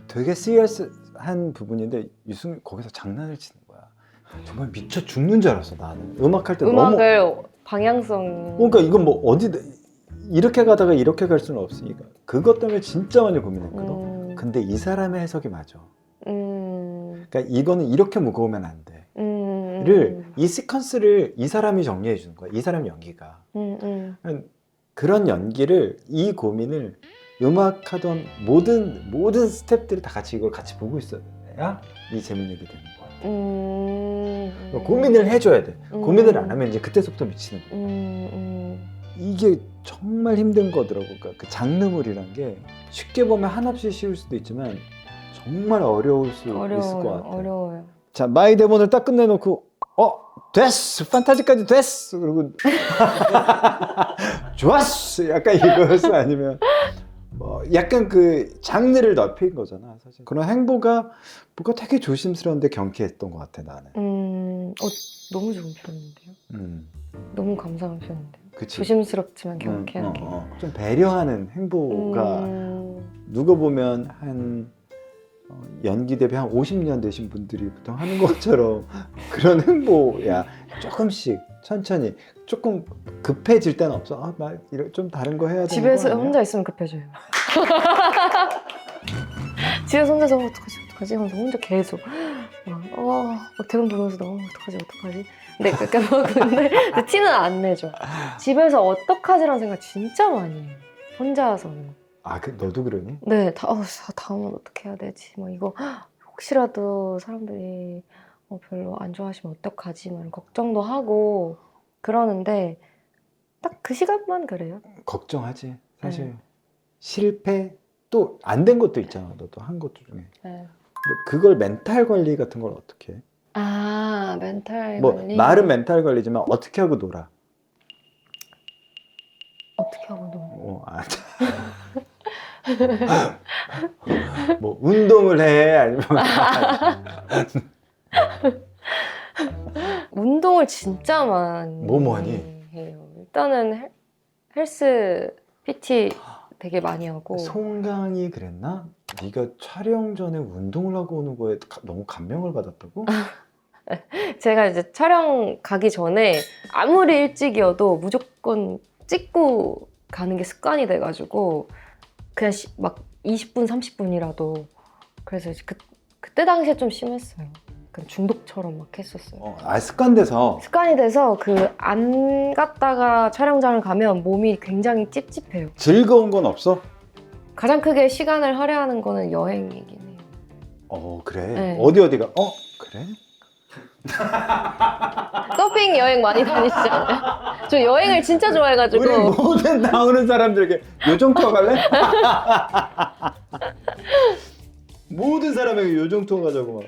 되게 시리어스한 부분인데 유승 거기서 장난을 치는 거야. 정말 미쳐 죽는 줄 알았어 나는. 음악할 때 음악을 너무 방향성. 그러니까 이건 뭐 어디 이렇게 가다가 이렇게 갈 수는 없으니까 그것 때문에 진짜 많이 고민했거든. 근데 이 사람의 해석이 맞아. 그러니까 이거는 이렇게 무거우면 안 돼. 를 이 시퀀스를 이 사람이 정리해 주는 거야. 이 사람 연기가. 그런 연기를, 이 고민을 음악하던 모든 스태프들이 다 같이 이걸 같이 보고 있어야 이 재밌는 게 되는 거야. 고민을 해줘야 돼. 고민을 안 하면 이제 그때서부터 미치는 거야. 이게 정말 힘든 거더라고. 그러니까 그 장르물이란 게 쉽게 보면 한없이 쉬울 수도 있지만 정말 어려울 수 있을 것 같아. 어려워요. 자, 마이데몬을 딱 끝내놓고 됐어! 판타지까지 됐어! 그리고 좋았어! 약간 이거였어. 아니면 뭐 약간 그 장르를 넓힌 거잖아 사실. 그런 행보가 뭔가 되게 조심스러운데 경쾌했던 것 같아 나는. 너무 좋은 표현인데요. 너무 감사한 표현인데요. 그치? 조심스럽지만 경쾌하게. 좀 배려하는 행보가 누가 보면 한 연기 대비 한 50년 되신 분들이 보통 하는 것처럼 그런 행보야. 조금씩 천천히 조금 급해질 때는 없어. 좀 다른 거 해야 되는 집에서 거 아니야? 혼자 있으면 급해져요. 집에서 혼자서 어떡하지 하면서 혼자 계속 막 대본 보면서도 어떡하지. 근데 티는 안 내죠. 집에서 어떡하지라는 생각 진짜 많이 해요. 혼자서는. 너도 그러니? 네, 다음은 어떻게 해야 되지? 뭐 이거 혹시라도 사람들이 별로 안 좋아하시면 어떡하지? 막 이런 걱정도 하고 그러는데 딱 그 시간만 그래요. 걱정하지. 사실 실패 또 안 된 것도 있잖아. 너도 한 것도 중에. 네. 근데 그걸 멘탈 관리 같은 걸 어떻게 해? 멘탈 뭐 관리. 말은 멘탈 관리지만 어떻게 하고 놀아? 어떻게 하고 놀아? 뭐 운동을 해 아니면 운동을 진짜 많이 뭐 하니? 해요. 일단은 헬스 PT 되게 많이 하고. 송강이 그랬나? 네가 촬영 전에 운동을 하고 오는 거에 너무 감명을 받았다고? 제가 이제 촬영 가기 전에 아무리 일찍이어도 무조건 찍고 가는 게 습관이 돼가지고 그냥 막 20분, 30분이라도 그래서 이제 그때 당시에 좀 심했어요. 그냥 중독처럼 막 했었어요. 습관이 돼서 안 갔다가 촬영장을 가면 몸이 굉장히 찝찝해요. 즐거운 건 없어? 가장 크게 시간을 할애하는 거는 여행이긴 해요. 그래? 네. 어디가? 그래? 서핑 여행 많이 다니시지 않아요? 저 여행을 진짜 좋아해가지고. 우리 모든 나오는 사람들에게 요정 투어 갈래? 모든 사람에게 요정 투어 가자고 막.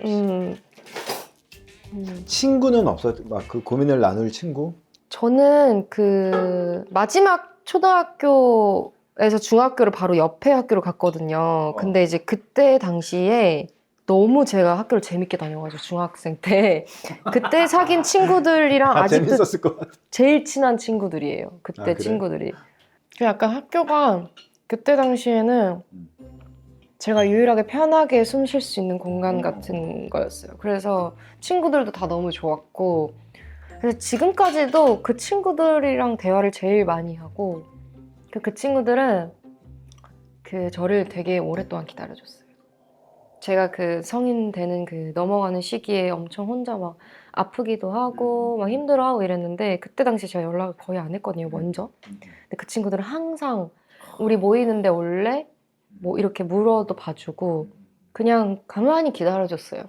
친구는 없어? 막 그 고민을 나눌 친구? 저는 마지막 초등학교에서 중학교를 바로 옆에 학교를 갔거든요. 근데 이제 그때 당시에 너무 제가 학교를 재밌게 다녀가지고 중학생 때 그때 사귄 친구들이랑 아직도 재밌었을 것 같아. 제일 친한 친구들이에요. 그때 그래? 친구들이. 약간 학교가 그때 당시에는 제가 유일하게 편하게 숨 쉴 수 있는 공간 같은 거였어요. 그래서 친구들도 다 너무 좋았고 그래서 지금까지도 그 친구들이랑 대화를 제일 많이 하고 그 친구들은 저를 되게 오랫동안 기다려줬어요. 제가 성인 되는 넘어가는 시기에 엄청 혼자 막 아프기도 하고 막 힘들어하고 이랬는데 그때 당시 제가 연락을 거의 안 했거든요, 먼저. 근데 그 친구들은 항상 우리 모이는데 올래? 뭐 이렇게 물어도 봐주고 그냥 가만히 기다려줬어요.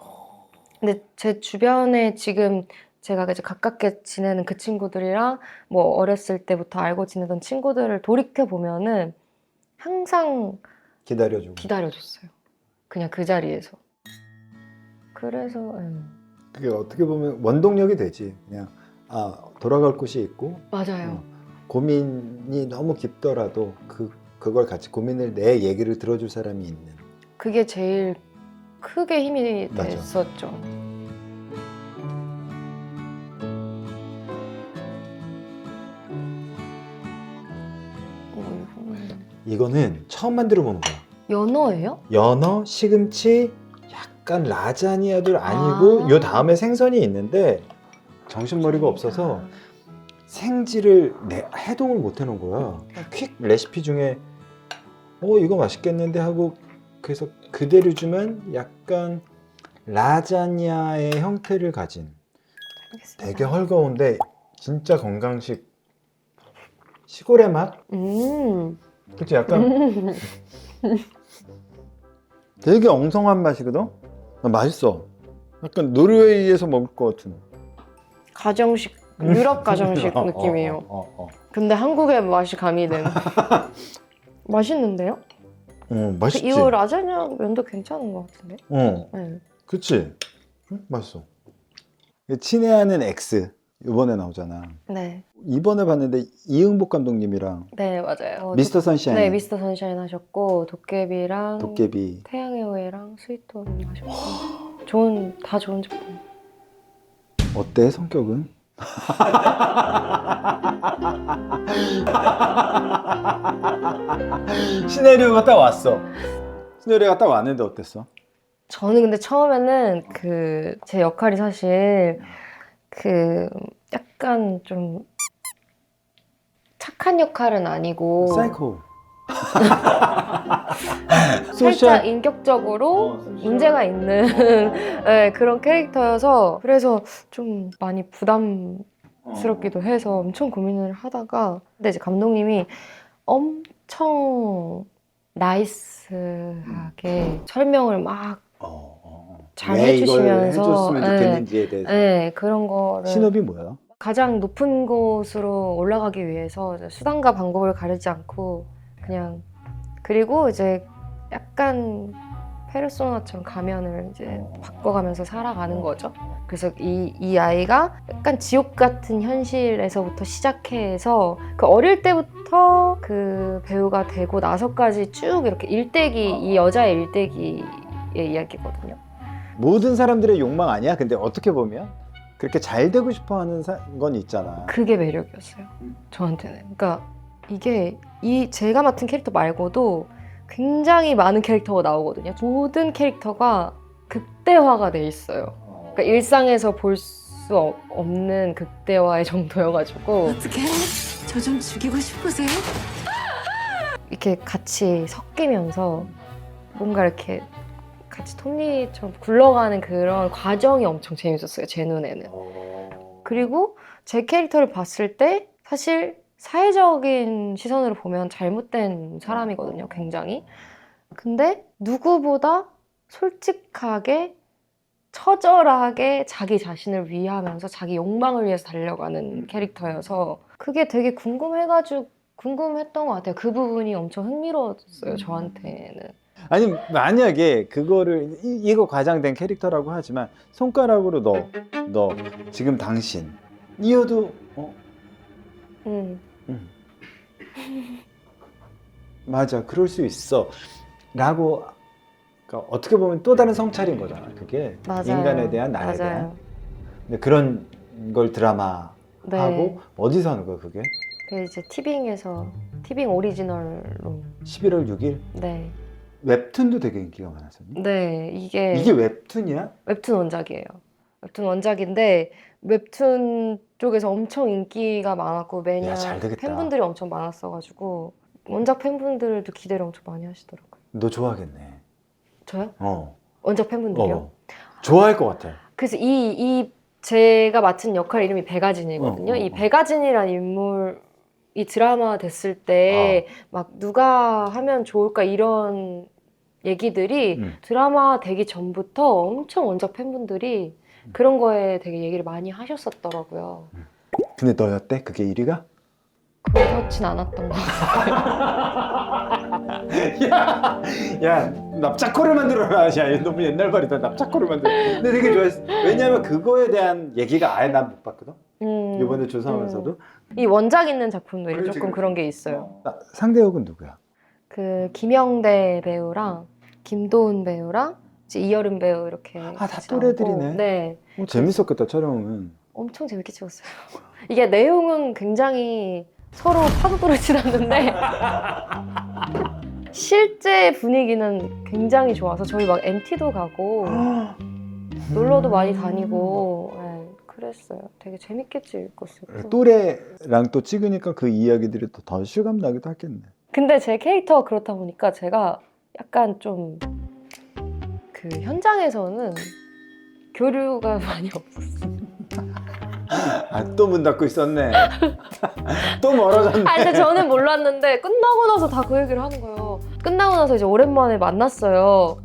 근데 제 주변에 지금 제가 이제 가깝게 지내는 그 친구들이랑 뭐 어렸을 때부터 알고 지내던 친구들을 돌이켜 보면은 항상 기다려줬어요. 그냥 그 자리에서. 그래서 그게 어떻게 보면 원동력이 되지. 그냥 돌아갈 곳이 있고 맞아요. 고민이 너무 깊더라도 그걸 같이 내 얘기를 들어줄 사람이 있는. 그게 제일 크게 힘이 맞아. 됐었죠. 이거는 처음 만들어 보는 거야. 연어예요? 연어, 시금치, 약간 라자니아도 아니고 요 다음에 생선이 있는데 정신머리가 없어서 생지를 해동을 못 해놓은 거야. 퀵 레시피 중에 이거 맛있겠는데 하고 그래서 그대로 주면 약간 라자냐의 형태를 가진 되게 헐거운데 진짜 건강식 시골의 맛? 그치? 약간 되게 엉성한 맛이거든? 맛있어. 약간 노르웨이에서 먹을 것 같은 가정식, 유럽 가정식 느낌이에요. 근데 한국의 맛이 가미된. 맛있는데요? 맛있지? 이거 라자냐 면도 괜찮은 것 같은데? 네. 그치? 맛있어. 친애하는 X 이번에 나오잖아. 네. 이번에 봤는데 이응복 감독님이랑 네, 맞아요. 미스터 선샤인. 네, 미스터 선샤인 하셨고 도깨비랑 도깨비. 태양의 후예랑 스위트홈 하셨고 다 좋은 작품. 어때 성격은? 시나리오가 딱 왔어. 노래가 딱 왔는데 어땠어? 저는 근데 처음에는 제 역할이 사실 약간 좀 착한 역할은 아니고 사이코. 살짝 인격적으로 문제가 있는 네, 그런 캐릭터여서 그래서 좀 많이 부담스럽기도 해서 엄청 고민을 하다가 근데 이제 감독님이 엄청 나이스하게 설명을 막 잘 왜 이걸 해주시면서 해줬으면 네, 좋겠는지에 대해서. 네, 그런 거를 신업이 뭐야? 가장 높은 곳으로 올라가기 위해서 이제 수단과 방법을 가리지 않고 그냥 그리고 이제 약간 페르소나처럼 가면을 이제 바꿔가면서 살아가는 거죠. 그래서 이 아이가 약간 지옥 같은 현실에서부터 시작해서 그 어릴 때부터 그 배우가 되고 나서까지 쭉 이렇게 일대기 이 여자의 일대기의 이야기거든요. 모든 사람들의 욕망 아니야? 근데 어떻게 보면 그렇게 잘 되고 싶어 하는 건 있잖아. 그게 매력이었어요. 저한테는. 그러니까 이게 제가 맡은 캐릭터 말고도 굉장히 많은 캐릭터가 나오거든요. 모든 캐릭터가 극대화가 돼 있어요. 그러니까 일상에서 볼 수 없는 극대화의 정도여가지고 어떻게? 저 좀 죽이고 싶으세요? 이렇게 같이 섞이면서 뭔가 이렇게 같이 톱니처럼 굴러가는 그런 과정이 엄청 재밌었어요. 제 눈에는. 그리고 제 캐릭터를 봤을 때 사실 사회적인 시선으로 보면 잘못된 사람이거든요, 굉장히. 근데 누구보다 솔직하게, 처절하게 자기 자신을 위하면서 자기 욕망을 위해서 달려가는 캐릭터여서 그게 되게 궁금했던 것 같아요. 그 부분이 엄청 흥미로웠어요, 저한테는. 아니 만약에 그거를 이거 과장된 캐릭터라고 하지만 손가락으로 너 지금 당신 이어도 맞아 그럴 수 있어 라고 그러니까 어떻게 보면 또 다른 성찰인 거잖아 그게 맞아요. 인간에 대한 나에 맞아요. 대한 근데 그런 걸 드라마 네. 하고 어디서 하는 거야 그게? 그 이제 티빙 오리지널로. 11월 6일? 네. 웹툰도 되게 인기가 많았었니? 네, 이게 웹툰이야? 웹툰 원작이에요. 웹툰 원작인데 웹툰 쪽에서 엄청 인기가 많았고 매년 야, 잘 되겠다. 팬분들이 엄청 많았어가지고 원작 팬분들도 기대를 엄청 많이 하시더라고요. 너 좋아하겠네. 저요? 어. 원작 팬분들이요? 좋아할 것 같아. 그래서 제가 맡은 역할 이름이 배가진이거든요. 어. 이 배가진이라는 인물 이 드라마 됐을 때 막 누가 하면 좋을까 이런 얘기들이 드라마 되기 전부터 엄청 원작 팬분들이 그런 거에 되게 얘기를 많이 하셨었더라고요. 근데 너였대? 그게 1위가? 그렇진 않았던 것 같아요. 야, 납작코를 만들어라. 야, 너무 옛날 말이다. 납작코를 만들어. 근데 되게 좋아했어. 왜냐면 그거에 대한 얘기가 아예 난 못 봤거든. 이번에 조사하면서도. 이 원작 있는 작품들이 그렇지, 조금 그렇지. 그런 게 있어요. 상대 역은 누구야? 그 김영대 배우랑 김도훈 배우랑 이제 이여름 배우 이렇게 다 같이 또래들이네. 나오고, 네. 재밌었겠다 촬영은. 엄청 재밌게 찍었어요. 이게 내용은 굉장히 서로 파고들지도 않는데 실제 분위기는 굉장히 좋아서 저희 막 MT도 가고 놀러도 많이 다니고 네, 그랬어요. 되게 재밌게 찍었어요. 또래랑 또 찍으니까 그 이야기들이 또 더 실감 나기도 하겠네. 근데 제 캐릭터가 그렇다 보니까 제가 약간 좀 그 현장에서는 교류가 많이 없었어요. 또 문 닫고 있었네. 또 멀어졌네. 아니, 근데 저는 몰랐는데 끝나고 나서 다 그 얘기를 하는 거예요. 끝나고 나서 이제 오랜만에 만났어요.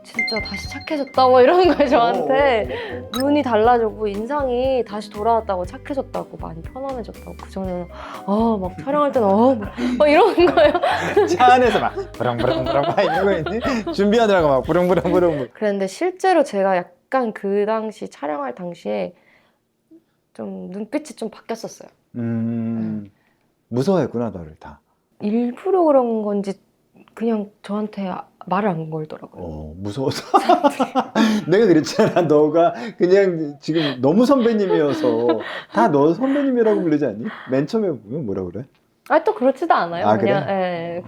진짜 다시 착해졌다 뭐 이러는 거예요 저한테. 눈이 달라졌고 인상이 다시 돌아왔다고 착해졌다고 많이 편안해졌다고. 그전에는 막 촬영할 때는 막 이러는 거예요. 차 안에서 막 부렁부렁부렁 막 이러고 있니? 준비하느라고 막 부렁부렁부렁. 그랬는데 실제로 제가 약간 그 당시 촬영할 당시에 좀 눈빛이 좀 바뀌었었어요. 무서워했구나 너를 다. 일부러 그런 건지 그냥 저한테 말을 안 걸더라고요. 무서워서. 내가 그랬잖아. 너가 그냥 지금 너무 선배님이어서 다 너 선배님이라고 부르지 않니? 맨 처음에 보면 뭐라 그래? 또 그렇지도 않아요. 아, 그냥 그래?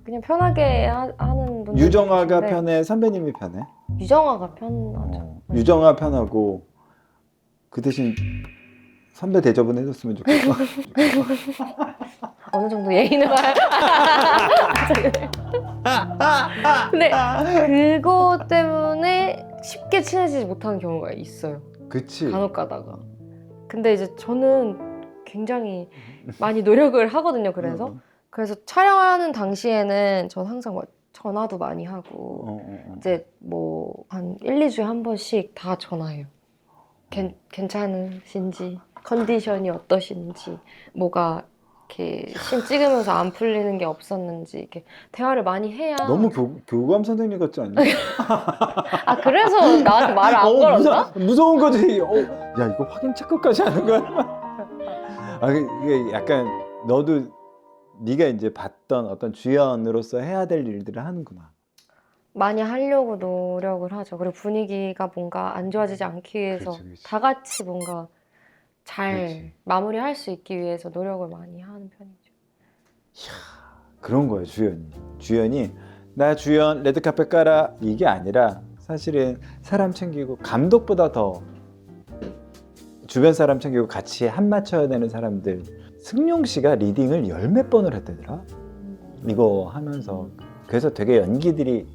그냥 편하게 하는 분들 유정아가 계신데 편해, 선배님이 편해? 유정아가 편하죠. 네. 유정아 편하고 그 대신 선배 대접은 해줬으면 좋겠어. 어느 정도 예의는 봐야. 근데 그거 때문에 쉽게 친해지지 못하는 경우가 있어요. 그치. 간혹 가다가. 근데 이제 저는 굉장히 많이 노력을 하거든요. 그래서 촬영하는 당시에는 전 항상 막 전화도 많이 하고 이제 뭐 한 1, 2주에 한 번씩 다 전화해요. 괜찮으신지, 컨디션이 어떠신지, 뭐가 이렇게 씬 찍으면서 안 풀리는 게 없었는지 이렇게 대화를 많이 해야. 너무 교감 선생님 같지 않냐? 아 그래서 나한테 말을 안 걸었나? 무서운 거지. 야 이거 확인 체크까지 하는 거야? 아 이게 약간 너도 네가 이제 봤던 어떤 주연으로서 해야 될 일들을 하는구나. 많이 하려고 노력을 하죠. 그리고 분위기가 뭔가 안 좋아지지 않기 위해서 그치. 다 같이 뭔가 잘 그치. 마무리할 수 있기 위해서 노력을 많이 하는 편이죠. 그런 거예요 주연이 나 주연 레드카펫 깔아 이게 아니라 사실은 사람 챙기고 감독보다 더 주변 사람 챙기고 같이 한 맞춰야 되는 사람들. 승용 씨가 리딩을 10몇 번을 했다더라 이거 하면서. 그래서 되게 연기들이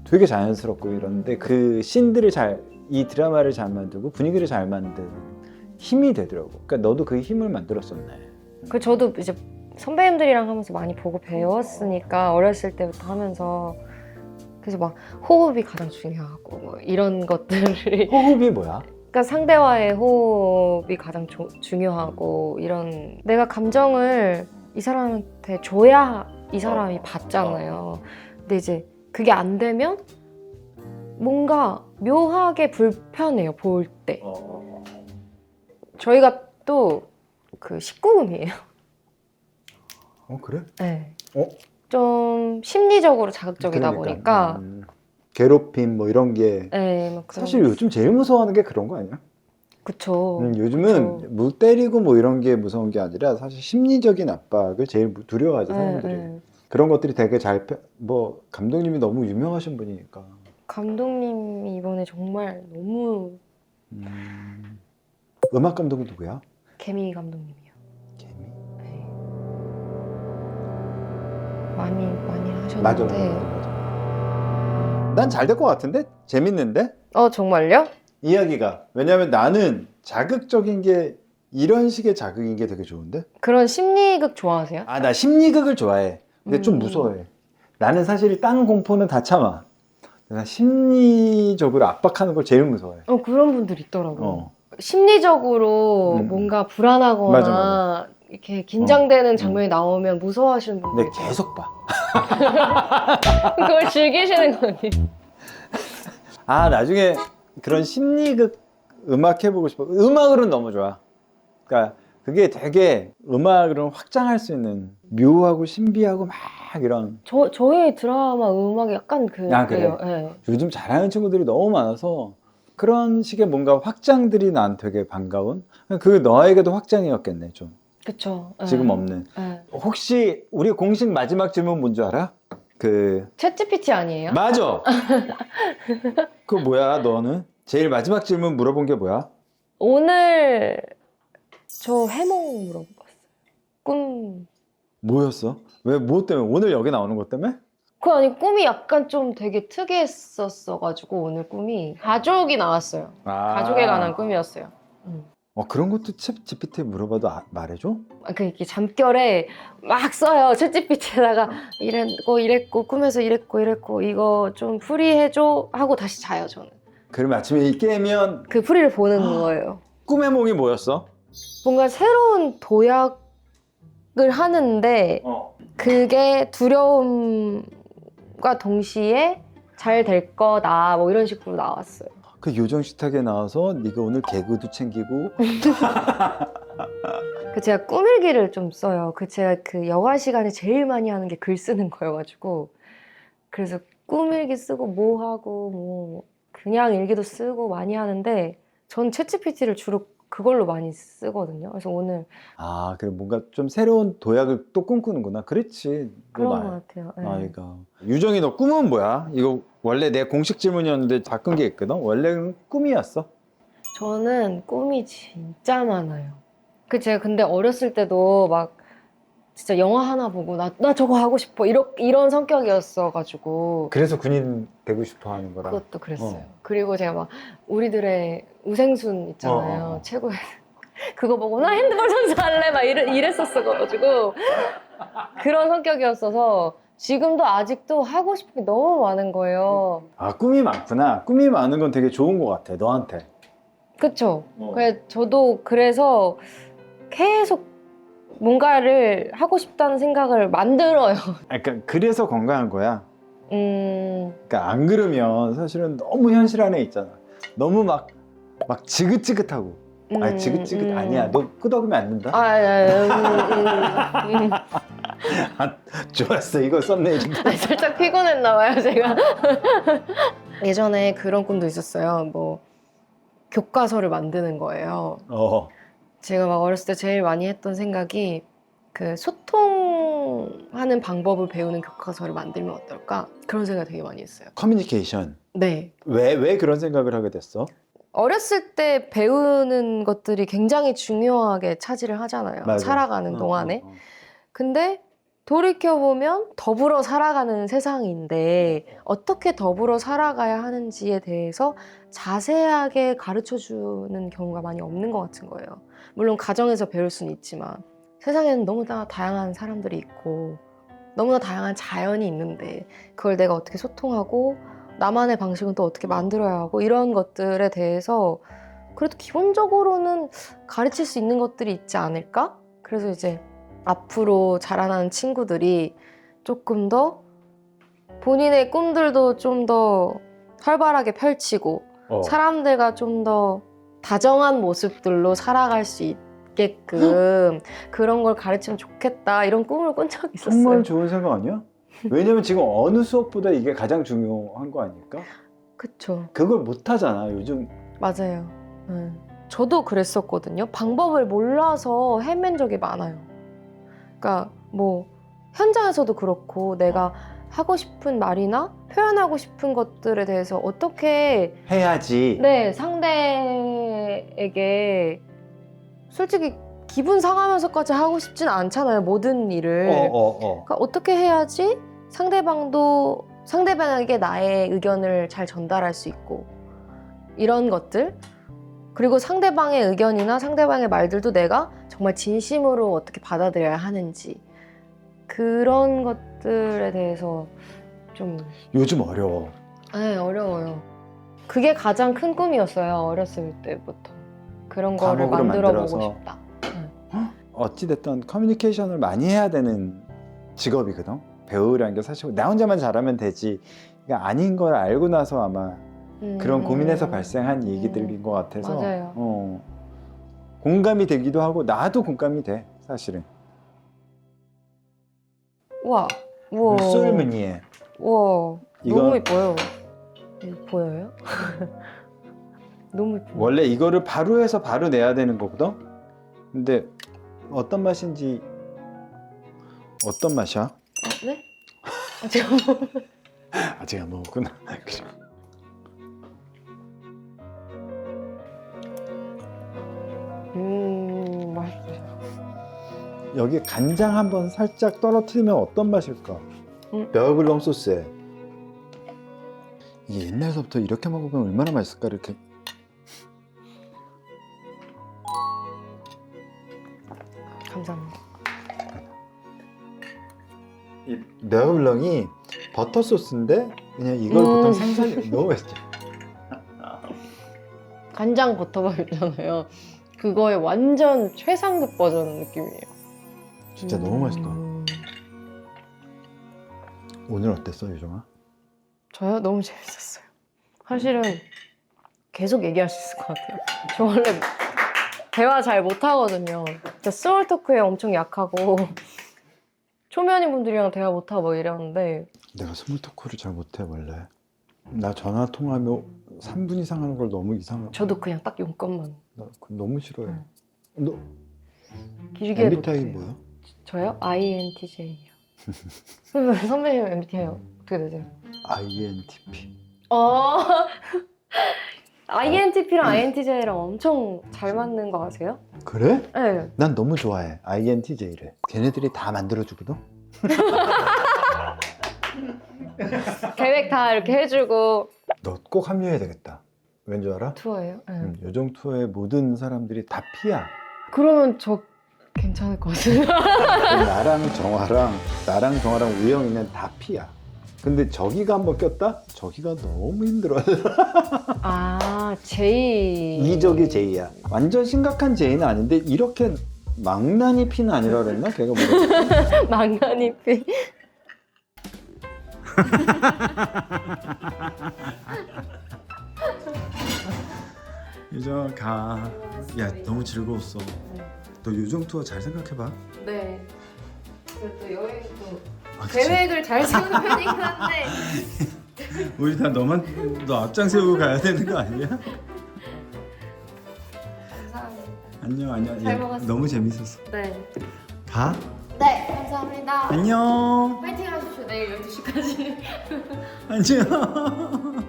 되게 자연스럽고 이러는데 그 씬들을 이 드라마를 잘 만들고 분위기를 잘 만드는 힘이 되더라고. 그러니까 너도 그 힘을 만들었었네. 그 저도 이제 선배님들이랑 하면서 많이 보고 배웠으니까 어렸을 때부터 하면서 그래서 막 호흡이 가장 중요하고 뭐 이런 것들을 호흡이 뭐야? 그러니까 상대와의 호흡이 가장 중요하고 이런 내가 감정을 이 사람한테 줘야 이 사람이 받잖아요. 근데 이제 그게 안 되면 뭔가 묘하게 불편해요 볼 때. 저희가 또 그 19금이에요. 그래? 네. 어? 좀 심리적으로 자극적이다 보니까 괴롭힘 뭐 이런 게 네, 막 그런 사실 요즘 제일 무서워하는 게 그런 거 아니야? 그쵸. 요즘은 그쵸. 뭐 때리고 뭐 이런 게 무서운 게 아니라 사실 심리적인 압박을 제일 두려워하죠 사람들이. 네. 그런 것들이 되게 뭐 감독님이 너무 유명하신 분이니까. 감독님이 이번에 정말 너무 음악 감독은 누구야? 개미 감독님이요. 개미. 네. 많이 하셨는데. 맞아. 난 잘 될 것 같은데? 재밌는데? 정말요? 이야기가. 왜냐면 나는 자극적인 게 이런 식의 자극인 게 되게 좋은데? 그런 심리극 좋아하세요? 아, 나 심리극을 좋아해. 근데 좀 무서워해. 나는 사실 딴 공포는 다 참아. 나 심리적으로 압박하는 걸 제일 무서워해. 그런 분들 있더라고요. 어. 심리적으로 뭔가 불안하거나 맞아. 이렇게 긴장되는 장면이 나오면 무서워하시는 분들 근데 계속 봐. 그걸 즐기시는 거 아니에요? 아, 나중에 그런 심리극 음악 해보고 싶어. 음악으로는 너무 좋아. 그러니까 그게 되게 음악으로 확장할 수 있는 묘하고 신비하고 막 이런. 저희 드라마 음악이 약간 아, 그래? 그래요. 네. 요즘 잘하는 친구들이 너무 많아서 그런 식의 뭔가 확장들이 난 되게 반가운. 그게 너에게도 확장이었겠네 좀. 그쵸. 네. 지금 없는. 네. 혹시 우리 공식 마지막 질문 뭔 줄 알아? 챗GPT 아니에요? 맞아. 그거 뭐야 너는? 제일 마지막 질문 물어본 게 뭐야? 오늘 저 해몽 물어봤어요. 꿈. 뭐였어? 뭐 때문에? 오늘 여기 나오는 것 때문에? 아니 꿈이 약간 좀 되게 특이했었어가지고 오늘 꿈이 가족이 나왔어요. 가족에 관한 꿈이었어요. 그런 것도 챗 GPT 물어봐도 말해줘? 이렇게 잠결에 막 써요. 챗GPT에다가 이랬고 꿈에서 이랬고 이거 좀 풀이해줘 하고 다시 자요 저는. 그러면 아침에 깨면 그 풀이를 보는 거예요. 꿈의 몽이 뭐였어? 뭔가 새로운 도약을 하는데 그게 두려움과 동시에 잘 될 거다 뭐 이런 식으로 나왔어요. 그 요정 식탁에 나와서 네가 오늘 개그도 챙기고 제가 꿈일기를 좀 써요. 제가 그 여가 시간에 제일 많이 하는 게 글 쓰는 거여가지고 그래서 꿈일기 쓰고 뭐 하고 뭐 그냥 일기도 쓰고 많이 하는데 전 챗GPT를 주로 그걸로 많이 쓰거든요. 그래서 오늘 아, 그래 뭔가 좀 새로운 도약을 또 꿈꾸는구나. 그렇지. 그런 것 같아요. 네. 아이가. 유정이 너 꿈은 뭐야? 이거 원래 내 공식 질문이었는데 바꾼 게 있거든. 원래는 꿈이었어? 저는 꿈이 진짜 많아요. 제가 근데 어렸을 때도 막 진짜 영화 하나 보고 나 저거 하고 싶어 이런 성격이었어가지고 그래서 군인 되고 싶어 하는 거라. 그것도 그랬어요. 어. 그리고 제가 막 우리들의 우생순 있잖아요. 어. 최고의 그거 보고 나 핸드볼 선수 할래 막 이랬었어가지고 그런 성격이었어서 지금도 아직도 하고 싶은 게 너무 많은 거예요. 아, 꿈이 많구나. 꿈이 많은 건 되게 좋은 것 같아, 너한테. 그쵸? 어. 저도 그래서 계속 뭔가를 하고 싶다는 생각을 만들어요. 그러니까 그래서 건강한 거야. 음, 그러니까 안 그러면 사실은 너무 현실 안에 있잖아. 너무 막 지긋지긋하고. 아니, 지긋지긋 아니야. 너 끄덕이면 안 된다. 좋았어. 이거 썸네일인데. 살짝 피곤했나 봐요, 제가. 예전에 그런 꿈도 있었어요. 뭐 교과서를 만드는 거예요. 제가 막 어렸을 때 제일 많이 했던 생각이 그 소통하는 방법을 배우는 교과서를 만들면 어떨까? 그런 생각 되게 많이 했어요. 커뮤니케이션. 네. 왜 그런 생각을 하게 됐어? 어렸을 때 배우는 것들이 굉장히 중요하게 차지를 하잖아요. 맞아. 살아가는 동안에. 근데 돌이켜보면 더불어 살아가는 세상인데 어떻게 더불어 살아가야 하는지에 대해서 자세하게 가르쳐주는 경우가 많이 없는 것 같은 거예요. 물론 가정에서 배울 수는 있지만 세상에는 너무나 다양한 사람들이 있고 너무나 다양한 자연이 있는데 그걸 내가 어떻게 소통하고 나만의 방식은 또 어떻게 만들어야 하고 이런 것들에 대해서 그래도 기본적으로는 가르칠 수 있는 것들이 있지 않을까? 그래서 이제 앞으로 자라나는 친구들이 조금 더 본인의 꿈들도 좀 더 활발하게 펼치고 사람들과 좀 더 다정한 모습들로 살아갈 수 있게끔 그런 걸 가르치면 좋겠다 이런 꿈을 꾼 적이 있었어요. 정말 좋은 생각 아니야? 왜냐면 지금 어느 수업보다 이게 가장 중요한 거 아닐까? 그쵸. 그걸 못 하잖아 요즘. 맞아요. 저도 그랬었거든요. 방법을 몰라서 헤맨 적이 많아요. 그러니까 뭐 현장에서도 그렇고 내가 하고 싶은 말이나 표현하고 싶은 것들에 대해서 어떻게 해야지. 네, 상대에게 솔직히 기분 상하면서까지 하고 싶진 않잖아요. 모든 일을. 그러니까 어떻게 해야지 상대방에게 나의 의견을 잘 전달할 수 있고 이런 것들 그리고 상대방의 의견이나 상대방의 말들도 내가 정말 진심으로 어떻게 받아들여야 하는지 그런 것들에 대해서 좀 요즘 어려워. 네, 어려워요. 그게 가장 큰 꿈이었어요. 어렸을 때부터. 그런 거를 과목으로 만들어보고 만들어서. 싶다. 어찌됐든 커뮤니케이션을 많이 해야 되는 직업이거든. 배우라는 게 사실 나 혼자만 잘하면 되지. 그러니까 아닌 걸 알고 나서 아마 그런 고민에서 발생한 얘기들인 것 같아서 맞아요. 공감이 되기도 하고 나도 공감이 돼 사실은. 우와. 우와. 쏠무늬에 우와. 이건- 너무 예뻐요. 보여요? 너무 예뻐요. 원래 이거를 바로 해서 바로 내야 되는 거거든. 근데 어떤 맛인지 어떤 맛이야? 네? 제가 뭐... 아직 안 먹었구나. 맛있어요. 여기 간장 한번 살짝 떨어뜨리면 어떤 맛일까? 벼글렁 소스에 이게 옛날서부터 이렇게 먹으면 얼마나 맛있을까 이렇게. 감사합니다. 이 벼글렁이 버터 소스인데 그냥 이걸 보통 생선 너무 맛있죠. 간장 버터밥 있잖아요. 그거의 완전 최상급 버전 느낌이에요. 진짜 너무 맛있다. 오늘 어땠어 유정아? 저요? 너무 재밌었어요. 사실은 계속 얘기할 수 있을 것 같아요. 저 원래 대화 잘 못하거든요. 진짜 스몰 토크에 엄청 약하고 초면인 분들이랑 대화 못하고 뭐 이러는데 내가 스몰 토크를 잘 못해 원래. 나 전화 통화하면 3분 이상 하는 걸 너무 이상하고. 저도 그냥 딱 용건만. 나 그거 너무 싫어해. 응. 너 길게 MBTI 못해요. 뭐야? 저요? INTJ요. 선배님 MBTI 어떻게 되세요? INTP. INTP랑 INTJ랑 엄청 잘 맞는 거 아세요? 그래? 네. 난 너무 좋아해. INTJ를. 걔네들이 다 만들어주거든. 계획 다 이렇게 해주고. 너 꼭 합류해야 되겠다. 왠 줄 알아? 투어예요? 네. 요정 투어의 모든 사람들이 다 P야. 그러면 저 괜찮을 것 같아요. 나랑 정화랑 우영이는 다 P야. 근데 저기가 한번 꼈다? 저기가 너무 힘들어. 아, J. 이적이 J야. 완전 심각한 J는 아닌데 이렇게 망나니 P는 아니라 그랬나? 걔가 뭐라 망나니피. 요정 가. 야 너무 즐거웠어. 너 요정 투어 잘 생각해봐. 네. 그래도 여행도 아, 계획을 잘 세우는 편이긴 한데. 우리 다 너 앞장 세우고 가야 되는 거 아니야? 감사합니다. 안녕. 잘 먹었어. 너무 재밌었어. 네. 가. 네, 감사합니다. 안녕. 파이팅 하십시오. 내일 12시까지. 안녕.